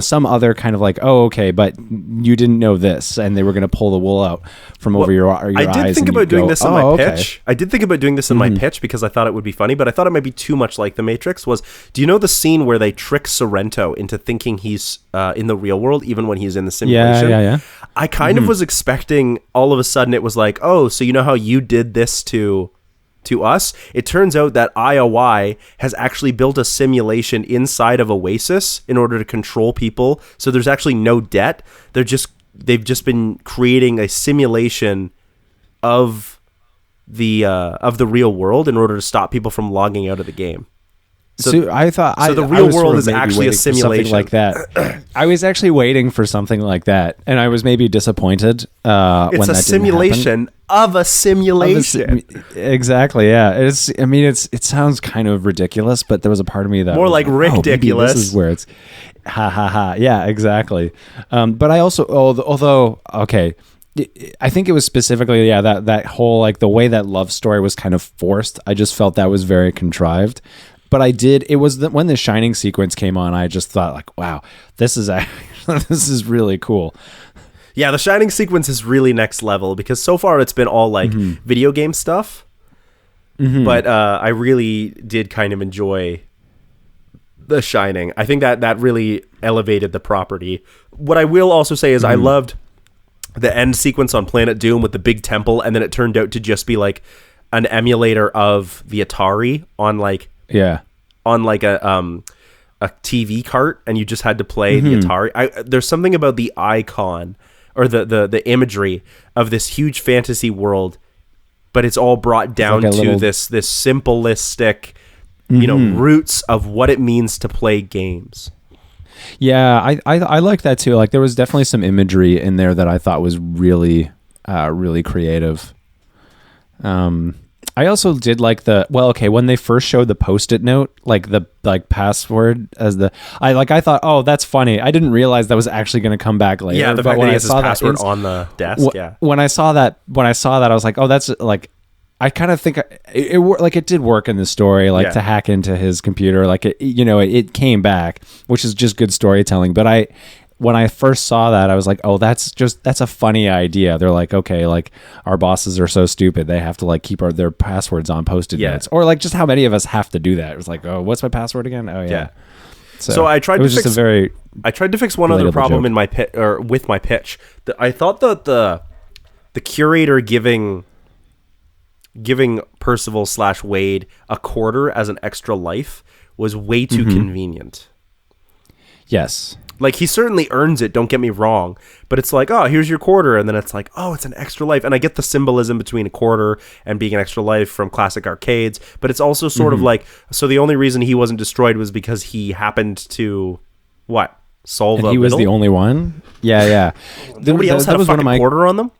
some other kind of oh, okay, but you didn't know this, and they were going to pull the wool out from over your eyes. I did think about doing this in my pitch. I did think about doing this in my pitch because I thought it would be funny, but I thought it might be too much like The Matrix. Do you know the scene where they trick Sorrento into thinking he's in the real world, even when he's in the simulation? Yeah. I kind of was expecting all of a sudden it was oh, so you know how you did this to us? It turns out that IOI has actually built a simulation inside of Oasis in order to control people. So there's actually no debt. They've just been creating a simulation of the real world in order to stop people from logging out of the game. So I thought the I real was sort world of is maybe actually a waiting for something simulation. like that. I was actually waiting for something like that, and I was maybe disappointed when that It's a didn't simulation of a simulation. Exactly. Yeah. It sounds kind of ridiculous, but there was a part of me that More was like ridiculous. This is where it's ha ha ha. Yeah, exactly. But I also, although okay, I think it was specifically that whole like the way that love story was kind of forced. I just felt that was very contrived. But it was when the Shining sequence came on, I just thought like, wow, this is this is really cool. Yeah, the Shining sequence is really next level because so far it's been all like video game stuff. But I really did kind of enjoy The Shining. I think that really elevated the property. What I will also say is I loved the end sequence on Planet Doom with the big temple, and then it turned out to just be like an emulator of the Atari on like a TV cart, and you just had to play the Atari. There's something about the icon or the imagery of this huge fantasy world, but it's all brought down to this simplistic, roots of what it means to play games. Yeah, I like that too. Like there was definitely some imagery in there that I thought was really, really creative. I also did like when they first showed the Post-it note, like the password as I thought, oh, that's funny. I didn't realize that was actually going to come back later. Yeah, the fact that he has his password on the desk. When I saw that, I was like, oh, that's like. I kind of think it did work in the story, to hack into his computer, it came back, which is just good storytelling. But when I first saw that, I was like, oh, that's a funny idea. They're like, okay, like our bosses are so stupid. They have to like keep their passwords on Post-it notes, or like just how many of us have to do that. It was like, oh, what's my password again? Oh yeah. So I tried to fix one other problem in my with my pitch. I thought that the curator giving Percival / Wade a quarter as an extra life was way too convenient. Yes. Like, he certainly earns it, don't get me wrong, but it's like, oh, here's your quarter, and then it's like, oh, it's an extra life. And I get the symbolism between a quarter and being an extra life from classic arcades, but it's also sort of like, so the only reason he wasn't destroyed was because he happened to, solve a riddle? He was the only one? Yeah. Nobody else had a fucking quarter on them?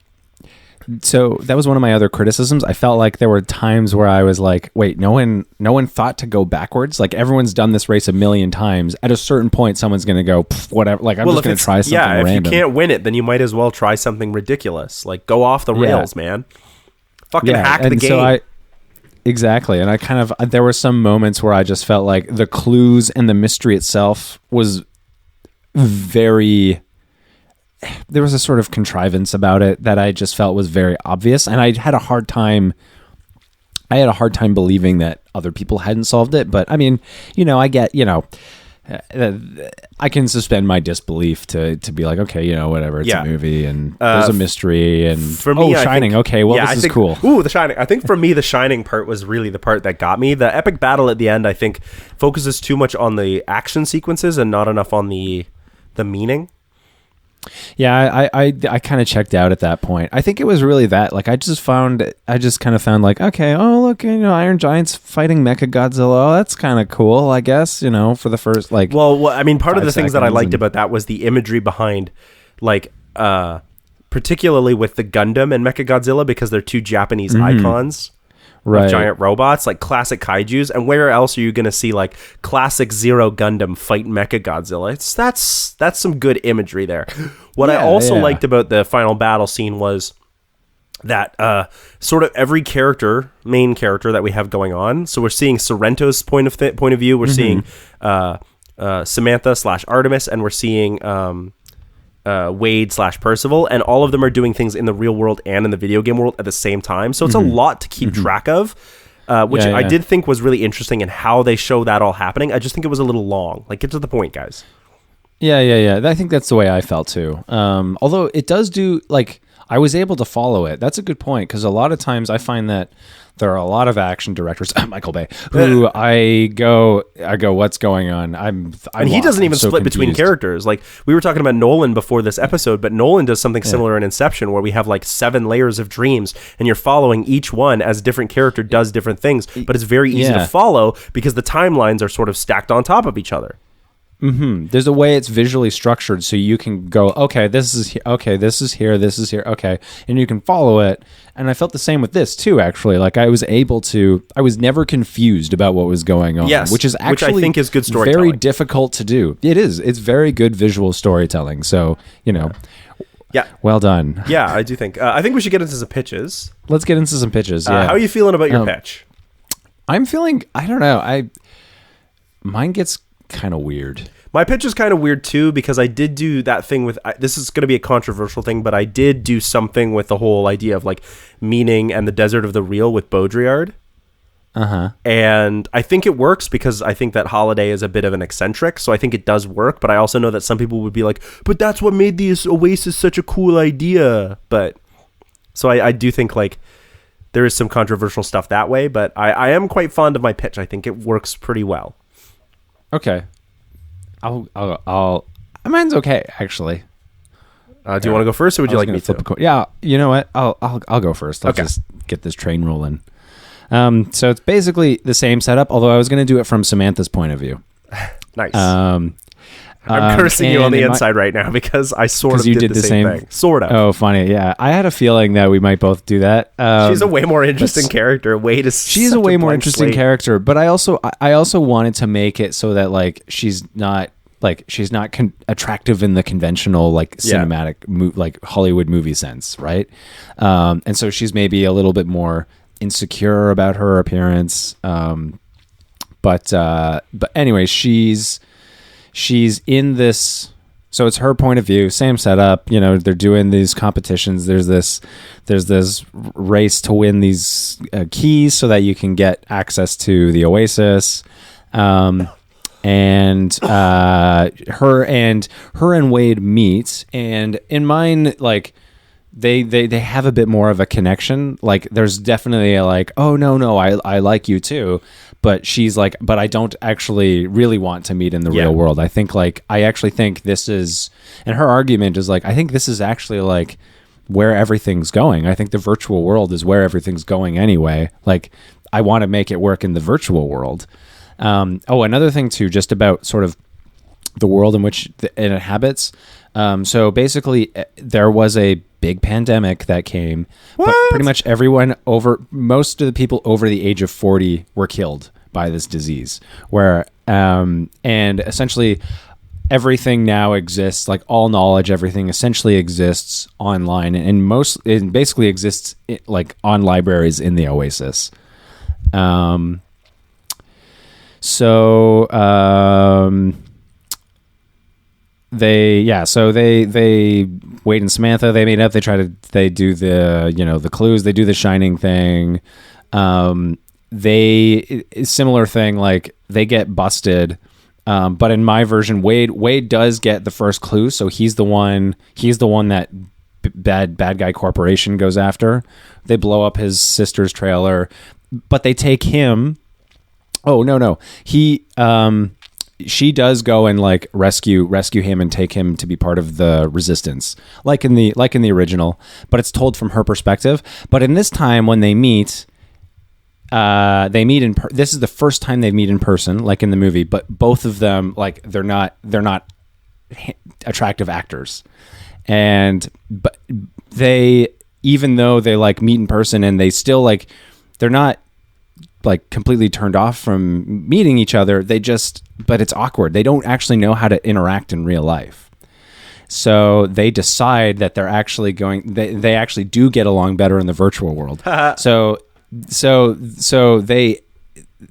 So that was one of my other criticisms. I felt like there were times where I was like, wait, no one thought to go backwards. Like everyone's done this race a million times. At a certain point, someone's going to go, whatever. Like I'm just going to try something random. If you can't win it, then you might as well try something ridiculous. Like go off the rails, man. Fucking hack the game. Exactly. And I kind of, there were some moments where I just felt like the clues and the mystery itself was there was a sort of contrivance about it that I just felt was very obvious, and I had a hard time believing that other people hadn't solved it. But I mean, I get, I can suspend my disbelief to be like, okay, whatever, it's a movie and there's a mystery, and for me, Shining, okay, well, this is cool. Ooh, The Shining. I think for me, the Shining part was really the part that got me. The epic battle at the end, I think, focuses too much on the action sequences and not enough on the meaning. Yeah, I kind of checked out at that point. I think it was really that. Like, I just kind of found like, okay, oh look, Iron Giant's fighting Mechagodzilla. Oh, that's kind of cool, I guess. For the first like. Well, I mean, part of the things that I liked about that was the imagery behind, like, particularly with the Gundam and Mechagodzilla, because they're two Japanese icons. Right. Of giant robots, like classic kaijus, and where else are you going to see like classic Zero Gundam fight Mechagodzilla? That's some good imagery there. What I also liked about the final battle scene was that sort of every main character that we have going on. So we're seeing Sorrento's point of view. We're seeing Samantha / Artemis, and we're seeing Wade / Percival, and all of them are doing things in the real world and in the video game world at the same time. So it's a lot to keep track of, which I did think was really interesting in how they show that all happening. I just think it was a little long. Like, get to the point, guys. Yeah. I think that's the way I felt too. Although it does do, like, I was able to follow it. That's a good point, because a lot of times I find that there are a lot of action directors, Michael Bay, who I go, what's going on? I'm and he doesn't even split between characters. Like, we were talking about Nolan before this episode, but Nolan does something similar in Inception, where we have like 7 layers of dreams, and you're following each one as a different character does different things. But it's very easy to follow because the timelines are sort of stacked on top of each other. Mm-hmm. There's a way it's visually structured, so you can go, okay, this is here, okay, and you can follow it. And I felt the same with this too. Actually, like I was never confused about what was going on. Yes, which I think is good storytelling. Very difficult to do. It is. It's very good visual storytelling. So yeah, well done. Yeah, I do think. I think we should get into some pitches. Let's get into some pitches. Yeah. How are you feeling about your pitch? I'm feeling. I don't know. Mine gets kind of weird. My pitch is kind of weird too, because I did do that thing with, this is going to be a controversial thing, but I did do something with the whole idea of like meaning and the desert of the real with Baudrillard. And I think it works because I think that Holiday is a bit of an eccentric, so I think it does work, but I also know that some people would be like, but that's what made the Oasis such a cool idea. But so I do think like there is some controversial stuff that way, but I am quite fond of my pitch. I think it works pretty well. Okay. Mine's okay, actually. Do you want to go first, or would you like me to? Yeah, you know what? I'll go first. Let's just get this train rolling. So it's basically the same setup, although I was going to do it from Samantha's point of view. Nice. I'm cursing you on the inside right now because I sort of did the same thing. Sort of. Oh, funny. Yeah, I had a feeling that we might both do that. She's a way more interesting character. She's a way more interesting character, but I also wanted to make it so that like she's not attractive in the conventional like cinematic like Hollywood movie sense, right? And so she's maybe a little bit more insecure about her appearance. But anyway, she's in this, so it's her point of view, same setup, they're doing these competitions. There's this race to win these keys so that you can get access to the Oasis. And her and Wade meet, and in mine, like they have a bit more of a connection. Like there's definitely a like, oh no, I like you too. But she's like, but I don't actually really want to meet in the real world. I actually think this is, and her argument is like, I think this is actually like where everything's going. I think the virtual world is where everything's going anyway. Like I want to make it work in the virtual world. Another thing too, just about sort of the world in which it inhabits. So basically there was a big pandemic that came, but pretty much most of the people over the age of 40 were killed by this disease, and essentially everything now exists, like all knowledge, everything essentially exists online, and it basically exists like on libraries in the Oasis. They Wade and Samantha, they meet up, they do the clues, they do the shining thing. Similar thing, like they get busted. But in my version, Wade does get the first clue. So he's the one that bad guy corporation goes after. They blow up his sister's trailer, but they take him. Oh, no. She does go and like rescue him and take him to be part of the resistance, like in the original, but it's told from her perspective. But in this time when they meet, this is the first time they meet in person, like in the movie, but both of them, like they're not attractive actors. But they, even though they like meet in person and they still like, they're not like completely turned off from meeting each other. But it's awkward. They don't actually know how to interact in real life. So they decide that they're actually they actually do get along better in the virtual world. So they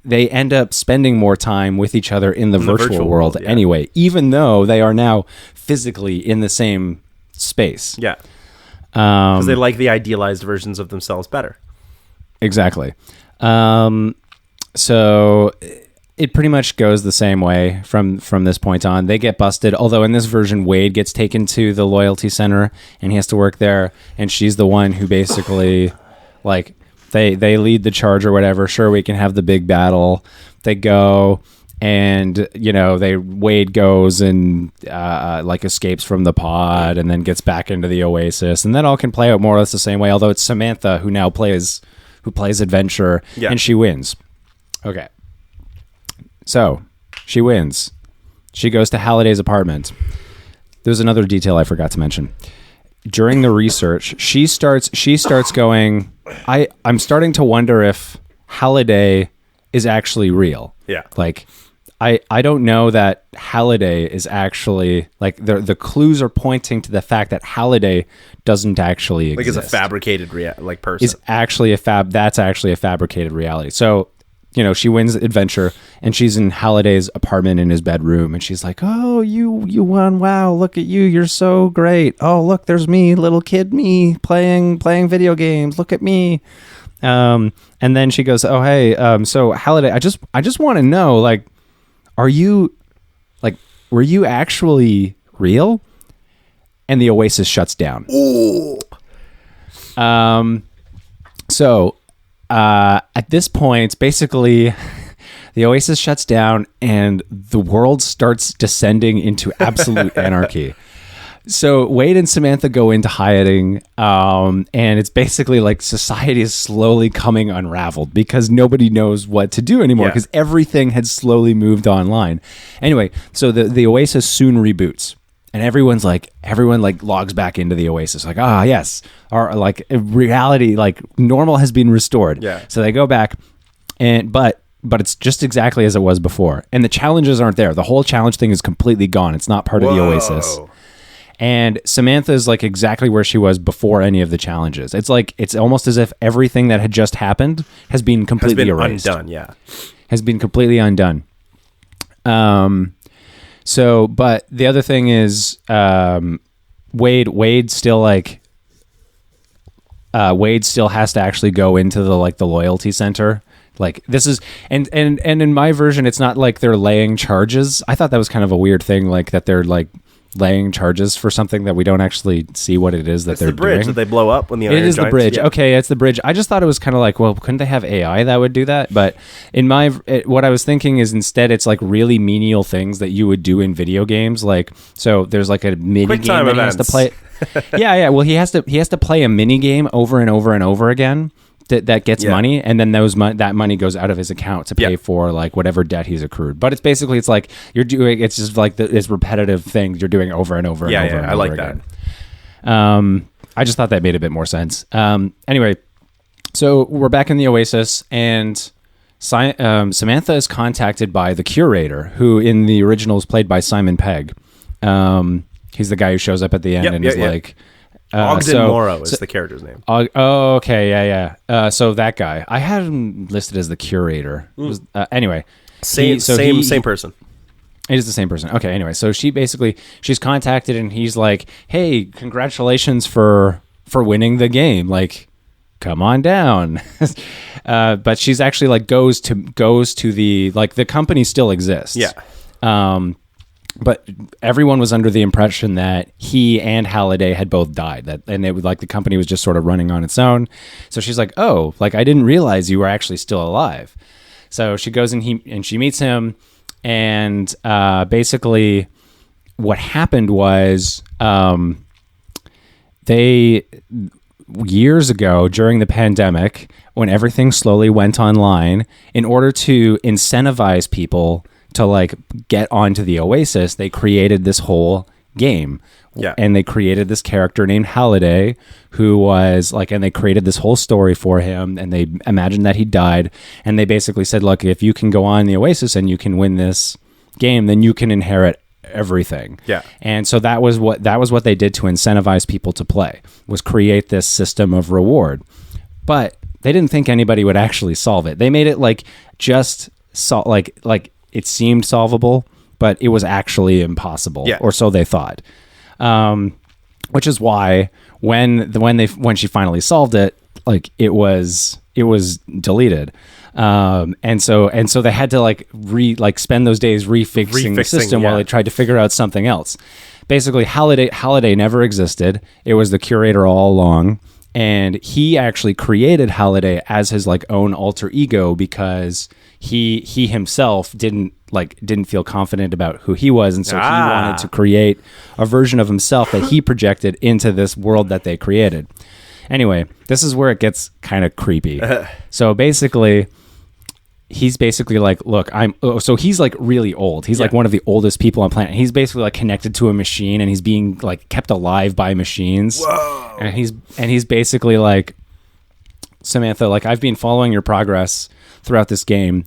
end up spending more time with each other in the virtual world anyway, even though they are now physically in the same space. Yeah. Because they like the idealized versions of themselves better. Exactly. So it pretty much goes the same way from this point on. They get busted, although in this version, Wade gets taken to the loyalty center and he has to work there. And she's the one who basically, like, they lead the charge or whatever. Sure, we can have the big battle. They go and, you know, Wade goes and like escapes from the pod and then gets back into the Oasis. And that all can play out more or less the same way, although it's Samantha who now plays Adventure, and she wins. Okay. So, she wins. She goes to Halliday's apartment. There's another detail I forgot to mention. During the research, she starts going, I'm starting to wonder if Halliday is actually real. Yeah. Like, I don't know that Halliday is actually, like, the clues are pointing to the fact that Halliday doesn't actually exist. Like, it's a fabricated person. Is actually that's actually a fabricated reality. So, you know, she wins Adventure and she's in Halliday's apartment in his bedroom and she's like, oh, you won. Wow. Look at you. You're so great. Oh, look, there's me, little kid, me playing video games. Look at me. And then she goes, oh, hey, so Halliday, I just want to know, like, were you actually real? And the Oasis shuts down. Ooh. So, at this point, basically, the Oasis shuts down and the world starts descending into absolute anarchy. So Wade and Samantha go into hiding, and it's basically like society is slowly coming unraveled because nobody knows what to do anymore because everything had slowly moved online. Anyway, so the Oasis soon reboots. And everyone logs back into the Oasis, like, yes, our like reality, like normal has been restored. Yeah. So they go back, but it's just exactly as it was before, and the challenges aren't there. The whole challenge thing is completely gone. It's not part of the Oasis. And Samantha is like exactly where she was before any of the challenges. It's like it's almost as if everything that had just happened has been completely erased. Undone. Yeah, has been completely undone. So, but the other thing is, Wade still has to actually go into the loyalty center. Like this is, and in my version, it's not like they're laying charges. I thought that was kind of a weird thing, like that they're like laying charges for something that we don't actually see what it is that they're doing. It's the bridge that they blow up when the Iron It is Giants, the bridge. Yeah. Okay, it's the bridge. I just thought it was kind of like, well, couldn't they have AI that would do that? But in what I was thinking is instead it's like really menial things that you would do in video games. Like, so there's like a mini game that he has to play. Yeah. Well, he has to play a mini game over and over and over again. That gets money, and then that money goes out of his account to pay for like whatever debt he's accrued. But it's basically it's like you're doing. It's just like this repetitive thing you're doing over and over and over. And I like over again. I just thought that made a bit more sense. Anyway, so we're back in the Oasis, and Samantha is contacted by the curator, who in the original is played by Simon Pegg. He's the guy who shows up at the end and is like. Ogden Morrow is the character's name. Okay, yeah. So that guy, I had him listed as the curator. Anyway, same person. It is the same person. Okay, anyway, so she's contacted and he's like, "Hey, congratulations for winning the game. Like, come on down." But she's actually like goes to the like the company still exists. Yeah. But everyone was under the impression that he and Halliday had both died, and it was like the company was just sort of running on its own. So she's like, "Oh, like I didn't realize you were actually still alive." So she goes and she meets him, and basically, what happened was they years ago during the pandemic, when everything slowly went online, in order to incentivize people to like get onto the Oasis, they created this whole game. Yeah. And they created this character named Halliday, who was like, and they created this whole story for him, and they imagined that he died. And they basically said, look, if you can go on the Oasis and you can win this game, then you can inherit everything. Yeah. And so that was what they did to incentivize people to play, was create this system of reward. But they didn't think anybody would actually solve it. They made it like just like it seemed solvable, but it was actually impossible, or so they thought. Which is why when she finally solved it, like it was deleted. And so they had to spend those days refixing the system while they tried to figure out something else. Basically, Holiday never existed. It was the curator all along. And he actually created Holiday as his own alter ego because he himself didn't feel confident about who he was, and so he wanted to create a version of himself that he projected into this world that they created. Anyway, this is where it gets kind of creepy. So basically, he's basically look, so he's really old. He's one of the oldest people on planet. He's basically connected to a machine, and he's being kept alive by machines. Whoa. And he's basically Samantha, I've been following your progress throughout this game.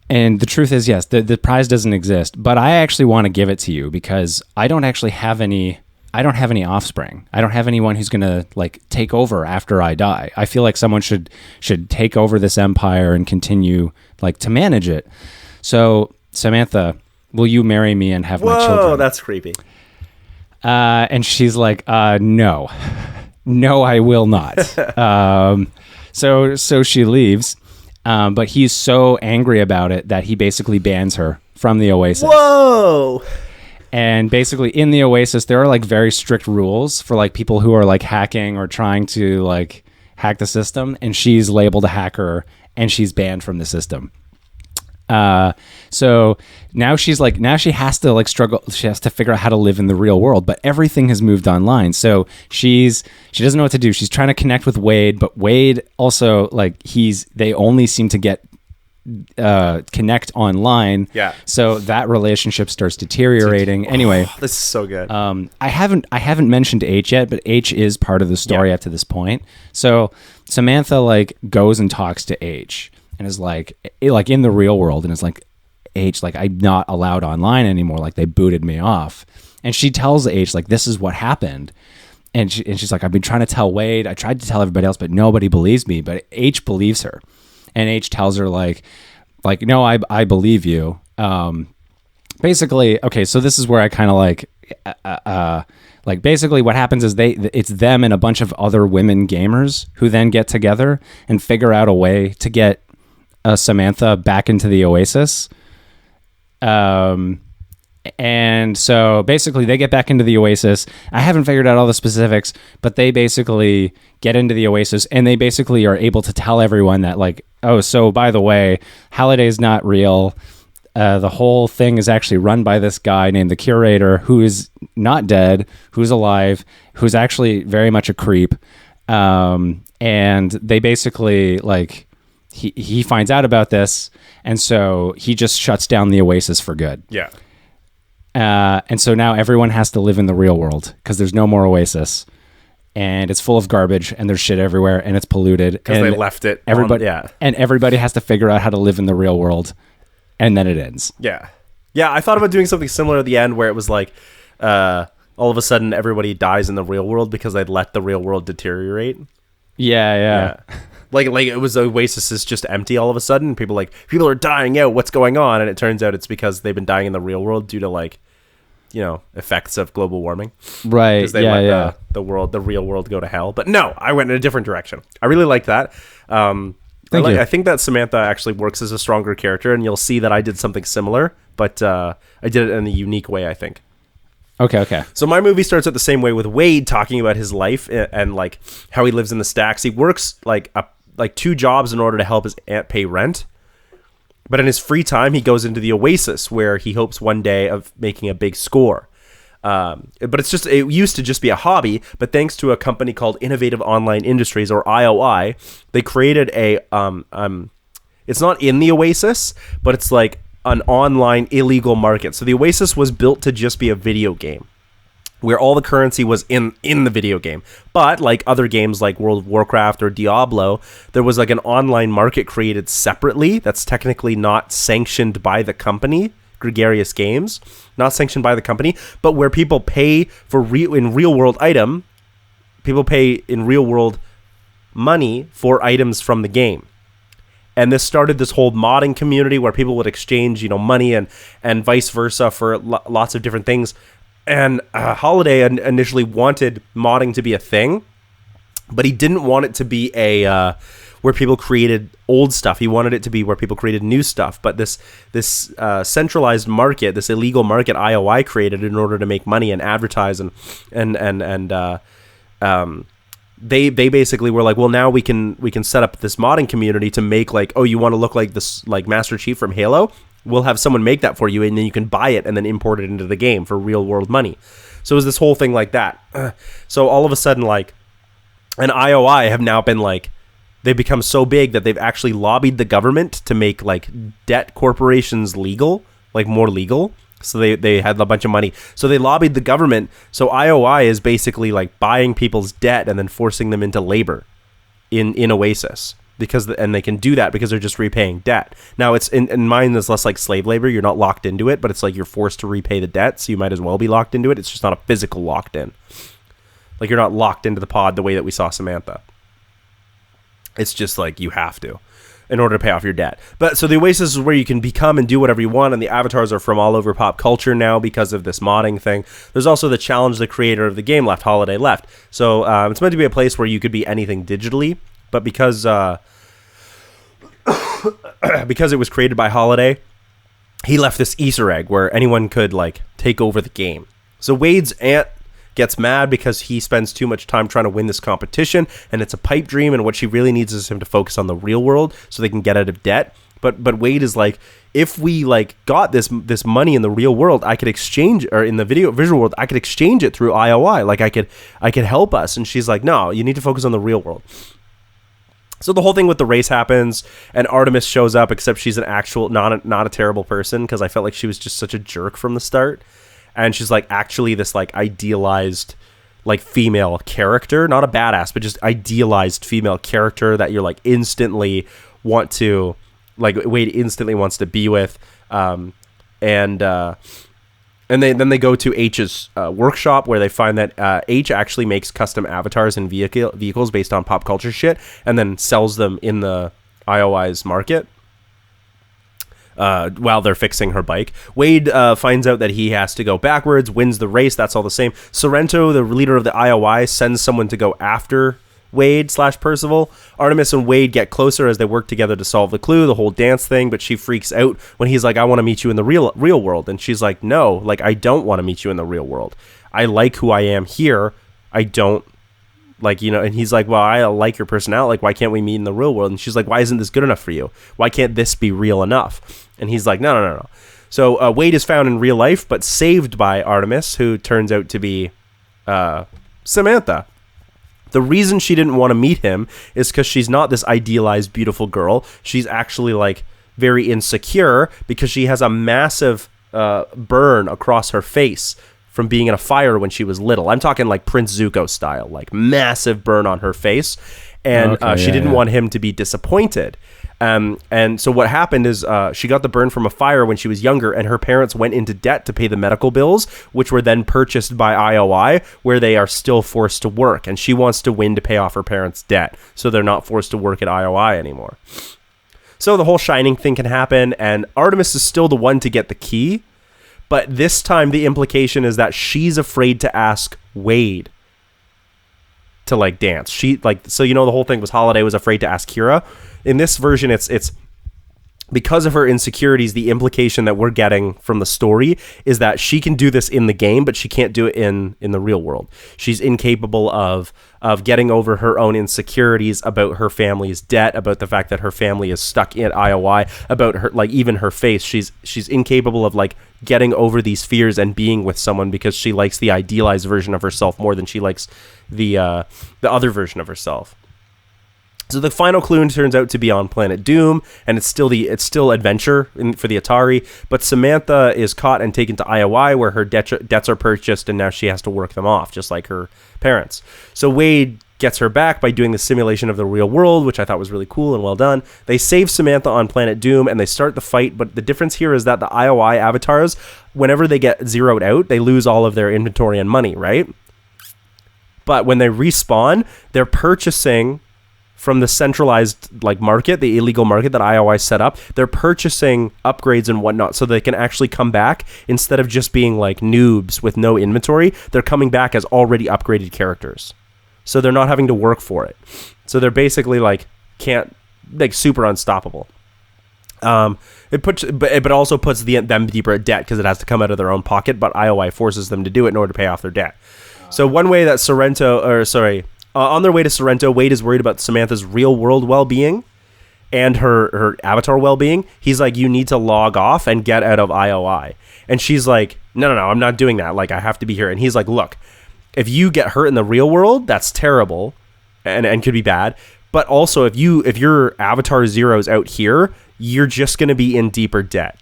And the truth is, yes, the prize doesn't exist, but I actually want to give it to you because I don't have any offspring. I don't have anyone who's going to take over after I die. I feel like someone should take over this empire and continue to manage it. So, Samantha, will you marry me and have my children? Whoa, that's creepy. And she's no, I will not. So she leaves. But he's so angry about it that he basically bans her from the Oasis. Whoa! And basically in the Oasis, there are very strict rules for people who are hacking or trying to hack the system. And she's labeled a hacker and she's banned from the system. So now she has to struggle. She has to figure out how to live in the real world, but everything has moved online. So she doesn't know what to do. She's trying to connect with Wade, but Wade also they only seem to get connect online. Yeah. So that relationship starts deteriorating. Anyway, this is so good. I haven't mentioned H yet, but H is part of the story up to this point. So Samantha goes and talks to H. And is in the real world, and is H, I'm not allowed online anymore. They booted me off. And she tells H, this is what happened. And she's I've been trying to tell Wade. I tried to tell everybody else, but nobody believes me. But H believes her. And H tells her no, I believe you. Basically, okay, so this is where I kind of basically what happens is it's them and a bunch of other women gamers who then get together and figure out a way to get Samantha back into the Oasis. And so basically they get back into the Oasis. I haven't figured out all the specifics, but they basically get into the Oasis and they basically are able to tell everyone that oh, so by the way, Holiday's not real. The whole thing is actually run by this guy named the Curator, who is not dead, who's alive, who's actually very much a creep. And they basically he finds out about this, and so he just shuts down the Oasis for good. Yeah. And so now everyone has to live in the real world because there's no more Oasis, and it's full of garbage, and there's shit everywhere, and it's polluted. Because they left it. And everybody has to figure out how to live in the real world, and then it ends. Yeah. Yeah, I thought about doing something similar at the end where it was all of a sudden everybody dies in the real world because they'd let the real world deteriorate. Yeah. It was Oasis is just empty all of a sudden. People are dying out. What's going on? And it turns out it's because they've been dying in the real world due to effects of global warming. Right. Because they let the real world go to hell. But no, I went in a different direction. I really liked that. Thank you. I think that Samantha actually works as a stronger character, and you'll see that I did something similar, but I did it in a unique way, I think. Okay. So my movie starts out the same way with Wade talking about his life and how he lives in the stacks. He works two jobs in order to help his aunt pay rent. But in his free time, he goes into the Oasis where he hopes one day of making a big score. But it used to just be a hobby, but thanks to a company called Innovative Online Industries, or IOI, they created it's not in the Oasis, but it's an online illegal market. So the Oasis was built to just be a video game where all the currency was in the video game. But like other games like World of Warcraft or Diablo, there was an online market created separately that's technically not sanctioned by the company, Gregarious Games, not sanctioned by the company, but where people pay for in real world money for items from the game. And this started this whole modding community where people would exchange, money and vice versa for lots of different things. And Holiday initially wanted modding to be a thing, but he didn't want it to be where people created old stuff. He wanted it to be where people created new stuff. But this centralized market, this illegal market IOI created in order to make money and advertise they basically were like, well, now we can set up this modding community to make like, oh, you want to look like this like Master Chief from Halo? We'll have someone make that for you, and then you can buy it and then import it into the game for real world money. So it was this whole thing like that. So all of a sudden, like, an IOI have now been like, they've become so big that they've actually lobbied the government to make like debt corporations legal, like more legal. So they had a bunch of money. So they lobbied the government. So IOI is basically like buying people's debt and then forcing them into labor in Oasis. And they can do that because they're just repaying debt. Now, it's in mine, it's less like slave labor. You're not locked into it, but it's like you're forced to repay the debt, so you might as well be locked into it. It's just not a physical locked in. Like, you're not locked into the pod the way that we saw Samantha. It's just like you have to in order to pay off your debt. But so the Oasis is where you can become and do whatever you want, and the avatars are from all over pop culture now because of this modding thing. There's also the challenge the creator of the game left, Holiday, left. So it's meant to be a place where you could be anything digitally, but because it was created by Holiday, he left this Easter egg where anyone could like take over the game. So Wade's aunt gets mad because he spends too much time trying to win this competition, and it's a pipe dream, and what she really needs is him to focus on the real world so they can get out of debt. But Wade is like, if we like got this money in the real world, I could exchange, or in the visual world, I could exchange it through IOI. Like I could help us. And she's like, no, you need to focus on the real world. So the whole thing with the race happens, and Artemis shows up, except she's an actual, not a terrible person, because I felt like she was just such a jerk from the start. And she's like actually this like idealized like female character, not a badass, but just idealized female character that you're like instantly want to, like Wade instantly wants to be with. And then they go to H's workshop, where they find that H actually makes custom avatars and vehicles based on pop culture shit, and then sells them in the IOI's market while they're fixing her bike. Wade finds out that he has to go backwards, wins the race. That's all the same. Sorrento, the leader of the IOI, sends someone to go after Wade / Percival. Artemis and Wade get closer as they work together to solve the clue, the whole dance thing, but she freaks out when he's like, I want to meet you in the real world. And she's like, no, like, I don't want to meet you in the real world. I like who I am here. I don't, like, you know, and he's like, well, I like your personality. Like, why can't we meet in the real world? And she's like, why isn't this good enough for you? Why can't this be real enough? And he's like, no. So Wade is found in real life, but saved by Artemis, who turns out to be Samantha. The reason she didn't want to meet him is because she's not this idealized, beautiful girl. She's actually like very insecure because she has a massive burn across her face from being in a fire when she was little. I'm talking like Prince Zuko style, like massive burn on her face. And she didn't want him to be disappointed. And so what happened is she got the burn from a fire when she was younger, and her parents went into debt to pay the medical bills, which were then purchased by IOI, where they are still forced to work. And she wants to win to pay off her parents' debt, so they're not forced to work at IOI anymore. So the whole shining thing can happen, and Artemis is still the one to get the key. But this time the implication is that she's afraid to ask Wade to like dance. She like, so you know, the whole thing was Holiday was afraid to ask Kira. In this version, it's because of her insecurities. The implication that we're getting from the story is that she can do this in the game, but she can't do it in the real world. She's incapable of getting over her own insecurities about her family's debt, about the fact that her family is stuck in IOI, about her, like, even her face. She's incapable of like getting over these fears and being with someone because she likes the idealized version of herself more than she likes the other version of herself. So the final clue turns out to be on Planet Doom, and it's still adventure for the Atari. But Samantha is caught and taken to IOI, where her debts are purchased, and now she has to work them off, just like her parents. So Wade gets her back by doing the simulation of the real world, which I thought was really cool and well done. They save Samantha on Planet Doom, and they start the fight. But the difference here is that the IOI avatars, whenever they get zeroed out, they lose all of their inventory and money, right? But when they respawn, they're purchasing from the centralized like market, the illegal market that IOI set up. They're purchasing upgrades and whatnot so they can actually come back instead of just being like noobs with no inventory. They're coming back as already upgraded characters. So they're not having to work for it. So they're basically like can't, like, super unstoppable. But also puts them deeper at debt because it has to come out of their own pocket. But IOI forces them to do it in order to pay off their debt. So one way that on their way to Sorrento, Wade is worried about Samantha's real world well-being and her avatar well-being. He's like, you need to log off and get out of IOI. And she's like, no, I'm not doing that. Like, I have to be here. And he's like, look, if you get hurt in the real world, that's terrible and could be bad. But also, if your avatar zero's out here, you're just going to be in deeper debt.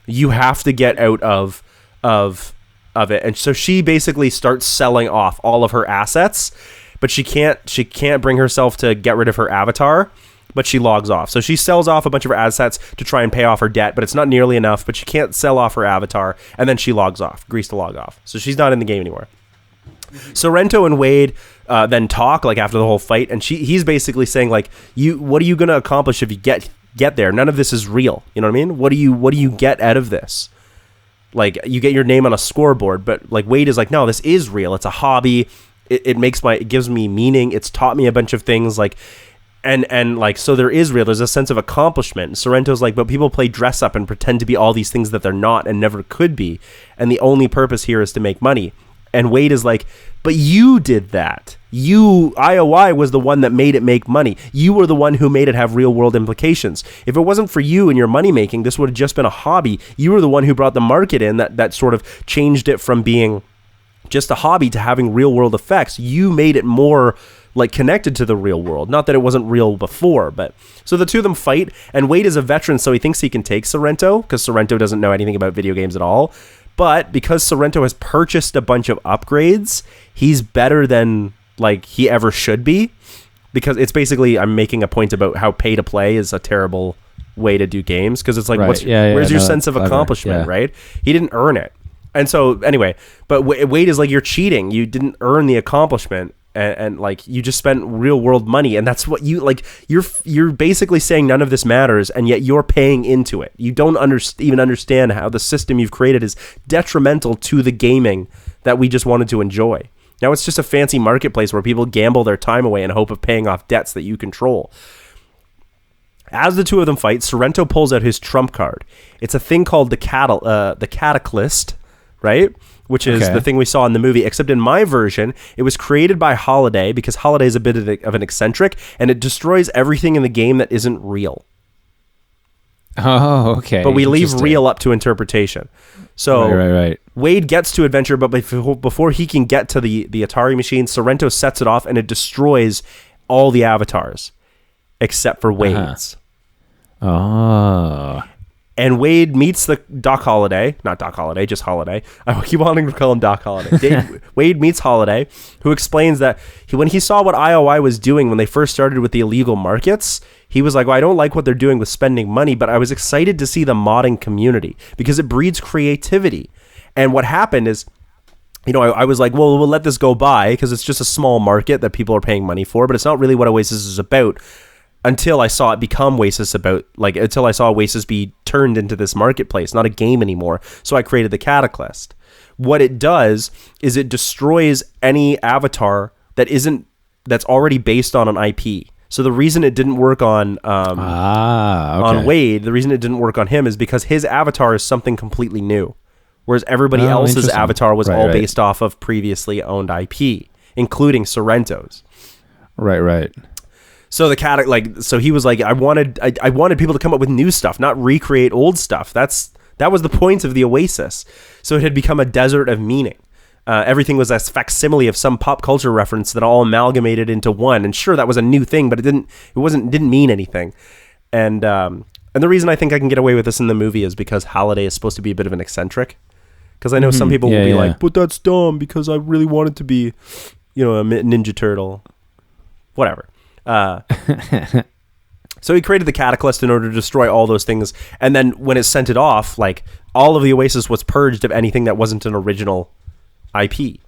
You have to get out of it. And so she basically starts selling off all of her assets, but she can't bring herself to get rid of her avatar, but she logs off. So she sells off a bunch of her assets to try and pay off her debt, but it's not nearly enough, but she can't sell off her avatar, and then she logs off, agrees to log off. So she's not in the game anymore. Sorrento and Wade then talk, like, after the whole fight, and he's basically saying, like, what are you going to accomplish if you get there? None of this is real. You know what I mean? What do you get out of this? Like, you get your name on a scoreboard, but, like, Wade is like, no, this is real. It's a hobby. It gives me meaning. It's taught me a bunch of things, like, and like, so there's a sense of accomplishment. And Sorrento's like, but people play dress up and pretend to be all these things that they're not and never could be. And the only purpose here is to make money. And Wade is like, but you did that. IOI was the one that made it make money. You were the one who made it have real world implications. If it wasn't for you and your money making, this would have just been a hobby. You were the one who brought the market in that sort of changed it from being just a hobby to having real world effects. You made it more, like, connected to the real world. Not that it wasn't real before, but so the two of them fight, and Wade is a veteran, so he thinks he can take Sorrento because Sorrento doesn't know anything about video games at all. But because Sorrento has purchased a bunch of upgrades, he's better than, like, he ever should be. Because it's basically, I'm making a point about how pay to play is a terrible way to do games. Because it's like, right. where's your sense of accomplishment, right? He didn't earn it. And so, anyway, but Wade is like, you're cheating. You didn't earn the accomplishment. And like, you just spent real world money, and that's what you like. You're basically saying none of this matters, and yet you're paying into it. You don't even understand how the system you've created is detrimental to the gaming that we just wanted to enjoy. Now it's just a fancy marketplace where people gamble their time away in hope of paying off debts that you control. As the two of them fight, Sorrento pulls out his trump card. It's a thing called the Cataclysm, right? Which is the thing we saw in the movie, except in my version, it was created by Holiday, because Holiday is a bit of an eccentric, and it destroys everything in the game that isn't real. Oh, okay. But we leave real up to interpretation. So right. Wade gets to adventure, but before he can get to the Atari machine, Sorrento sets it off, and it destroys all the avatars, except for Wade's. Oh. And Wade meets the Doc Holliday, not Doc Holliday, just Holiday. I keep wanting to call him Doc Holliday. Wade meets Holiday, who explains that when he saw what IOI was doing when they first started with the illegal markets, he was like, well, I don't like what they're doing with spending money, but I was excited to see the modding community because it breeds creativity. And what happened is, I was like, well, we'll let this go by because it's just a small market that people are paying money for, but it's not really what Oasis is about. Until I saw it become Oasis until I saw Oasis be turned into this marketplace, not a game anymore. So I created the Cataclysm. What it does is it destroys any avatar that's already based on an IP. So the reason it didn't work on Wade, the reason it didn't work on him is because his avatar is something completely new, whereas everybody else's avatar was based off of previously owned IP, including Sorrento's. Right. So so he was like, I wanted people to come up with new stuff, not recreate old stuff. That was the point of the Oasis. So it had become a desert of meaning. Everything was a facsimile of some pop culture reference that all amalgamated into one. And sure, that was a new thing, but it didn't mean anything. And the reason I think I can get away with this in the movie is because Holiday is supposed to be a bit of an eccentric. Because I know some people will be like, but that's dumb because I really wanted to be, a Ninja Turtle, whatever. So he created the Cataclysm in order to destroy all those things, and then when it sent it off, like, all of the Oasis was purged of anything that wasn't an original IP,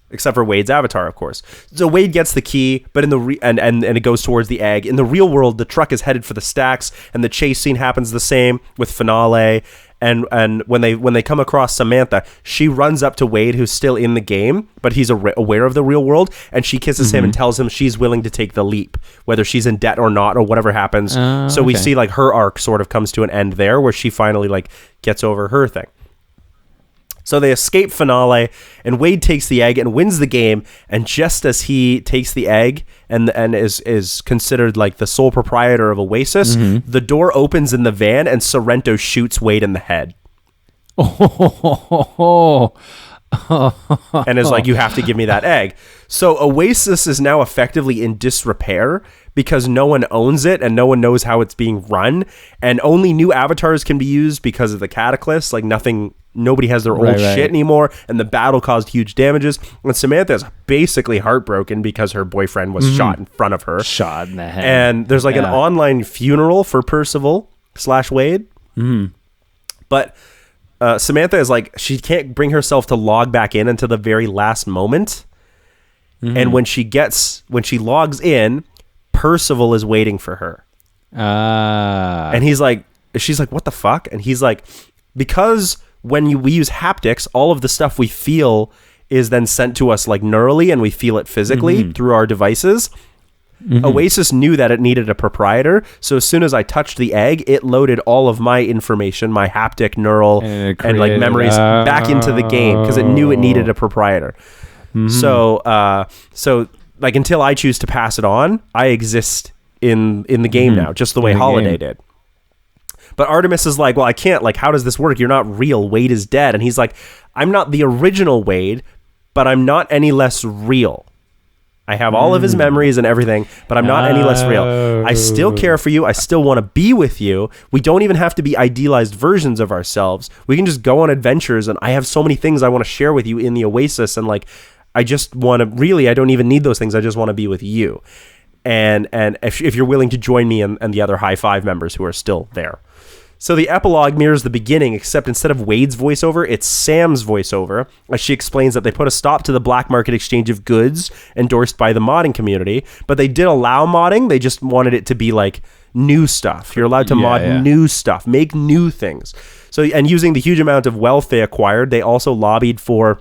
except for Wade's avatar, of course. So Wade gets the key, but in the and it goes towards the egg. In the real world, the truck is headed for the stacks, and the chase scene happens the same with Finale, And when they come across Samantha, she runs up to Wade, who's still in the game, but he's aware of the real world, and she kisses him and tells him she's willing to take the leap, whether she's in debt or not, or whatever happens. So we see like her arc sort of comes to an end there, where she finally like gets over her thing. So they escape finale, and Wade takes the egg and wins the game. And just as he takes the egg and is considered like the sole proprietor of Oasis, the door opens in the van and Sorrento shoots Wade in the head. And is like, you have to give me that egg. So Oasis is now effectively in disrepair because no one owns it and no one knows how it's being run. And only new avatars can be used because of the cataclysm. Like nobody has their old shit anymore, and the battle caused huge damages. And Samantha is basically heartbroken because her boyfriend was shot in front of her. Shot in the head. And there's like an online funeral for Percival / Wade. But Samantha is like, she can't bring herself to log back in until the very last moment. And when she logs in, Percival is waiting for her. And she's like, what the fuck? And he's like, because when we use haptics, all of the stuff we feel is then sent to us like neurally, and we feel it physically through our devices. Oasis knew that it needed a proprietor, so as soon as I touched the egg, it loaded all of my information, my haptic, neural, and like memories back into the game because it knew it needed a proprietor. So like until I choose to pass it on, I exist in the game now, just the way Holiday did. But Artemis is like, well, I can't, like, how does this work? You're not real. Wade is dead. And he's like, I'm not the original Wade, but I'm not any less real. I have all of his memories and everything, but I'm not any less real. I still care for you. I still want to be with you. We don't even have to be idealized versions of ourselves. We can just go on adventures, and I have so many things I want to share with you in the Oasis, and like, I just want to, really, I don't even need those things. I just want to be with you. And if you're willing to join me and the other High Five members who are still there. So the epilogue mirrors the beginning, except instead of Wade's voiceover, it's Sam's voiceover, as she explains that they put a stop to the black market exchange of goods endorsed by the modding community, but they did allow modding. They just wanted it to be like new stuff. You're allowed to mod new stuff, make new things. So, and using the huge amount of wealth they acquired, they also lobbied for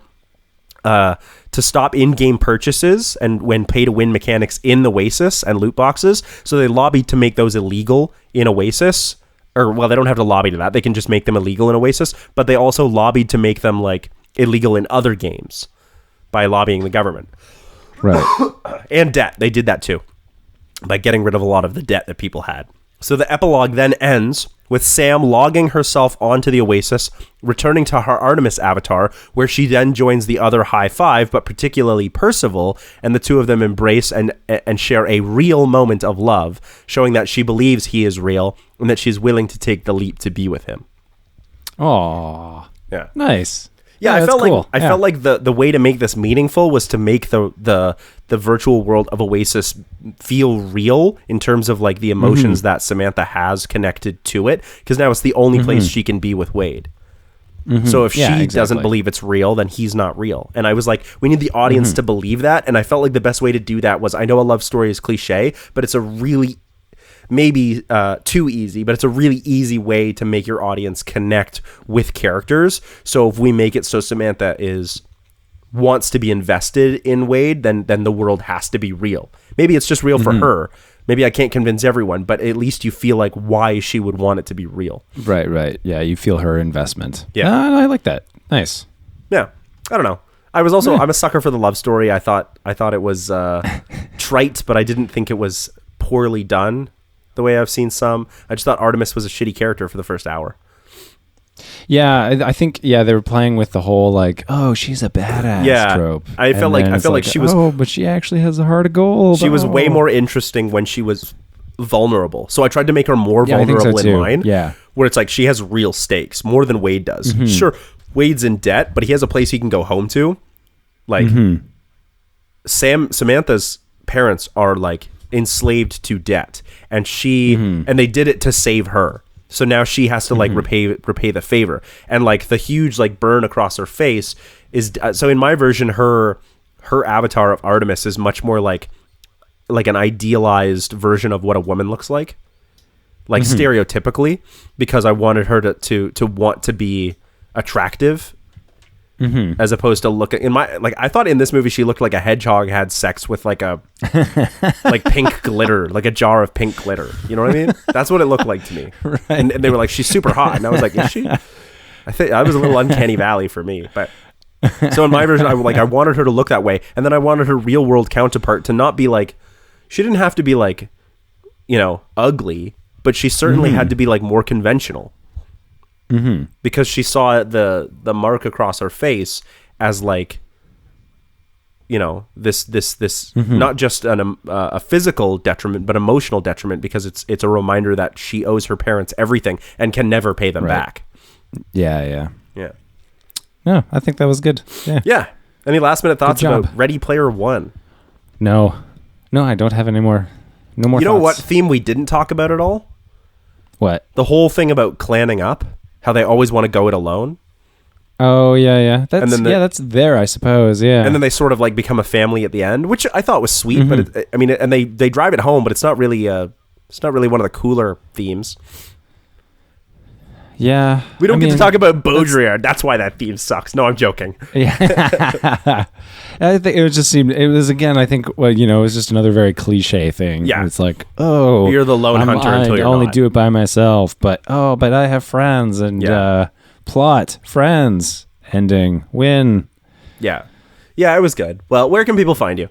to stop in-game purchases and when pay-to-win mechanics in the Oasis and loot boxes. So they lobbied to make those illegal in Oasis. Or, well, they don't have to lobby to that. They can just make them illegal in Oasis. But they also lobbied to make them, like, illegal in other games by lobbying the government. Right. And debt. They did that, too, by getting rid of a lot of the debt that people had. So the epilogue then ends with Sam logging herself onto the Oasis, returning to her Artemis avatar, where she then joins the other High Five, but particularly Percival, and the two of them embrace and share a real moment of love, showing that she believes he is real and that she's willing to take the leap to be with him. Aww. Yeah. Nice. Yeah, I felt cool. I felt like the way to make this meaningful was to make the virtual world of Oasis feel real in terms of like the emotions that Samantha has connected to it, because now it's the only place she can be with Wade. So if she doesn't believe it's real, then he's not real. And I was like, we need the audience to believe that, and I felt like the best way to do that was, I know a love story is cliche, but it's a really, maybe too easy, but it's a really easy way to make your audience connect with characters. So if we make it so Samantha wants to be invested in Wade, then the world has to be real. Maybe it's just real for her. Maybe I can't convince everyone, but at least you feel like why she would want it to be real. Right. Yeah, you feel her investment. Yeah. I like that. Nice. Yeah. I don't know. I was also, I'm a sucker for the love story. I thought it was trite, but I didn't think it was poorly done the way I've seen some. I just thought Artemis was a shitty character for the first hour. Yeah, I think they were playing with the whole like, oh, she's a badass trope. I felt like she was, oh, but she actually has a heart of gold. She was way more interesting when she was vulnerable. So I tried to make her more vulnerable in mine. Yeah, where it's like she has real stakes more than Wade does. Sure, Wade's in debt, but he has a place he can go home to. Like Samantha's parents are like enslaved to debt, and and they did it to save her. So now she has to like repay the favor, and like the huge like burn across her face is so in my version her avatar of Artemis is much more like an idealized version of what a woman looks like. like stereotypically, because I wanted her to want to be attractive, as opposed to look at I thought in this movie she looked like a hedgehog had sex with like a like pink glitter, like a jar of pink glitter. You know what I mean? That's what it looked like to me. Right. And they were like, she's super hot, and I was like, is she? I think I was a little uncanny valley for me, but. So in my version, I wanted her to look that way, and then I wanted her real world counterpart to not be like, she didn't have to be like, ugly, but she certainly had to be like more conventional, because she saw the mark across her face as like, this not just a physical detriment, but emotional detriment, because it's a reminder that she owes her parents everything and can never pay them back. Yeah. Yeah. No, I think that was good. Yeah. Yeah. Any last minute thoughts about Ready Player One? No, I don't have any more. No more. You know thoughts. what theme we didn't talk about at all? What? The whole thing about clanning up. How they always want to go it alone. Oh yeah. That's there, I suppose. Yeah. And then they sort of like become a family at the end, which I thought was sweet. But and they drive it home, but it's not really one of the cooler themes. Yeah. We don't get to talk about Baudrillard. That's why that theme sucks. No, I'm joking. Yeah. I think it was again, I think, well, it was just another very cliche thing. Yeah. It's like, oh, you're the lone hunter until you're only not. do it by myself, but I have friends and plot, friends, ending, win. Yeah. Yeah, it was good. Well, where can people find you?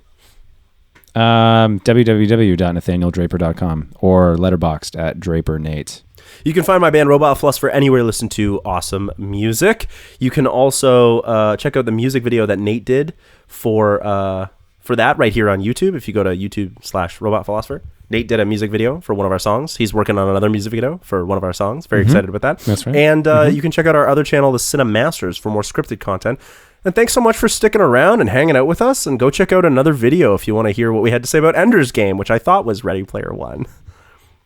www.nathanieldraper.com or letterboxed at Draper Nate. You can find my band Robot Philosopher anywhere you listen to awesome music. You can also check out the music video that Nate did for that right here on YouTube. If you go to YouTube/Robot Philosopher, Nate did a music video for one of our songs. He's working on another music video for one of our songs. Very excited about that. That's right. And you can check out our other channel, the CineCasters, for more scripted content. And thanks so much for sticking around and hanging out with us. And go check out another video if you want to hear what we had to say about Ender's Game, which I thought was Ready Player One.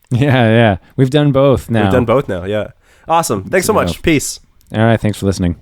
Yeah. We've done both now. Yeah. Awesome. Thanks so much. Peace. All right. Thanks for listening.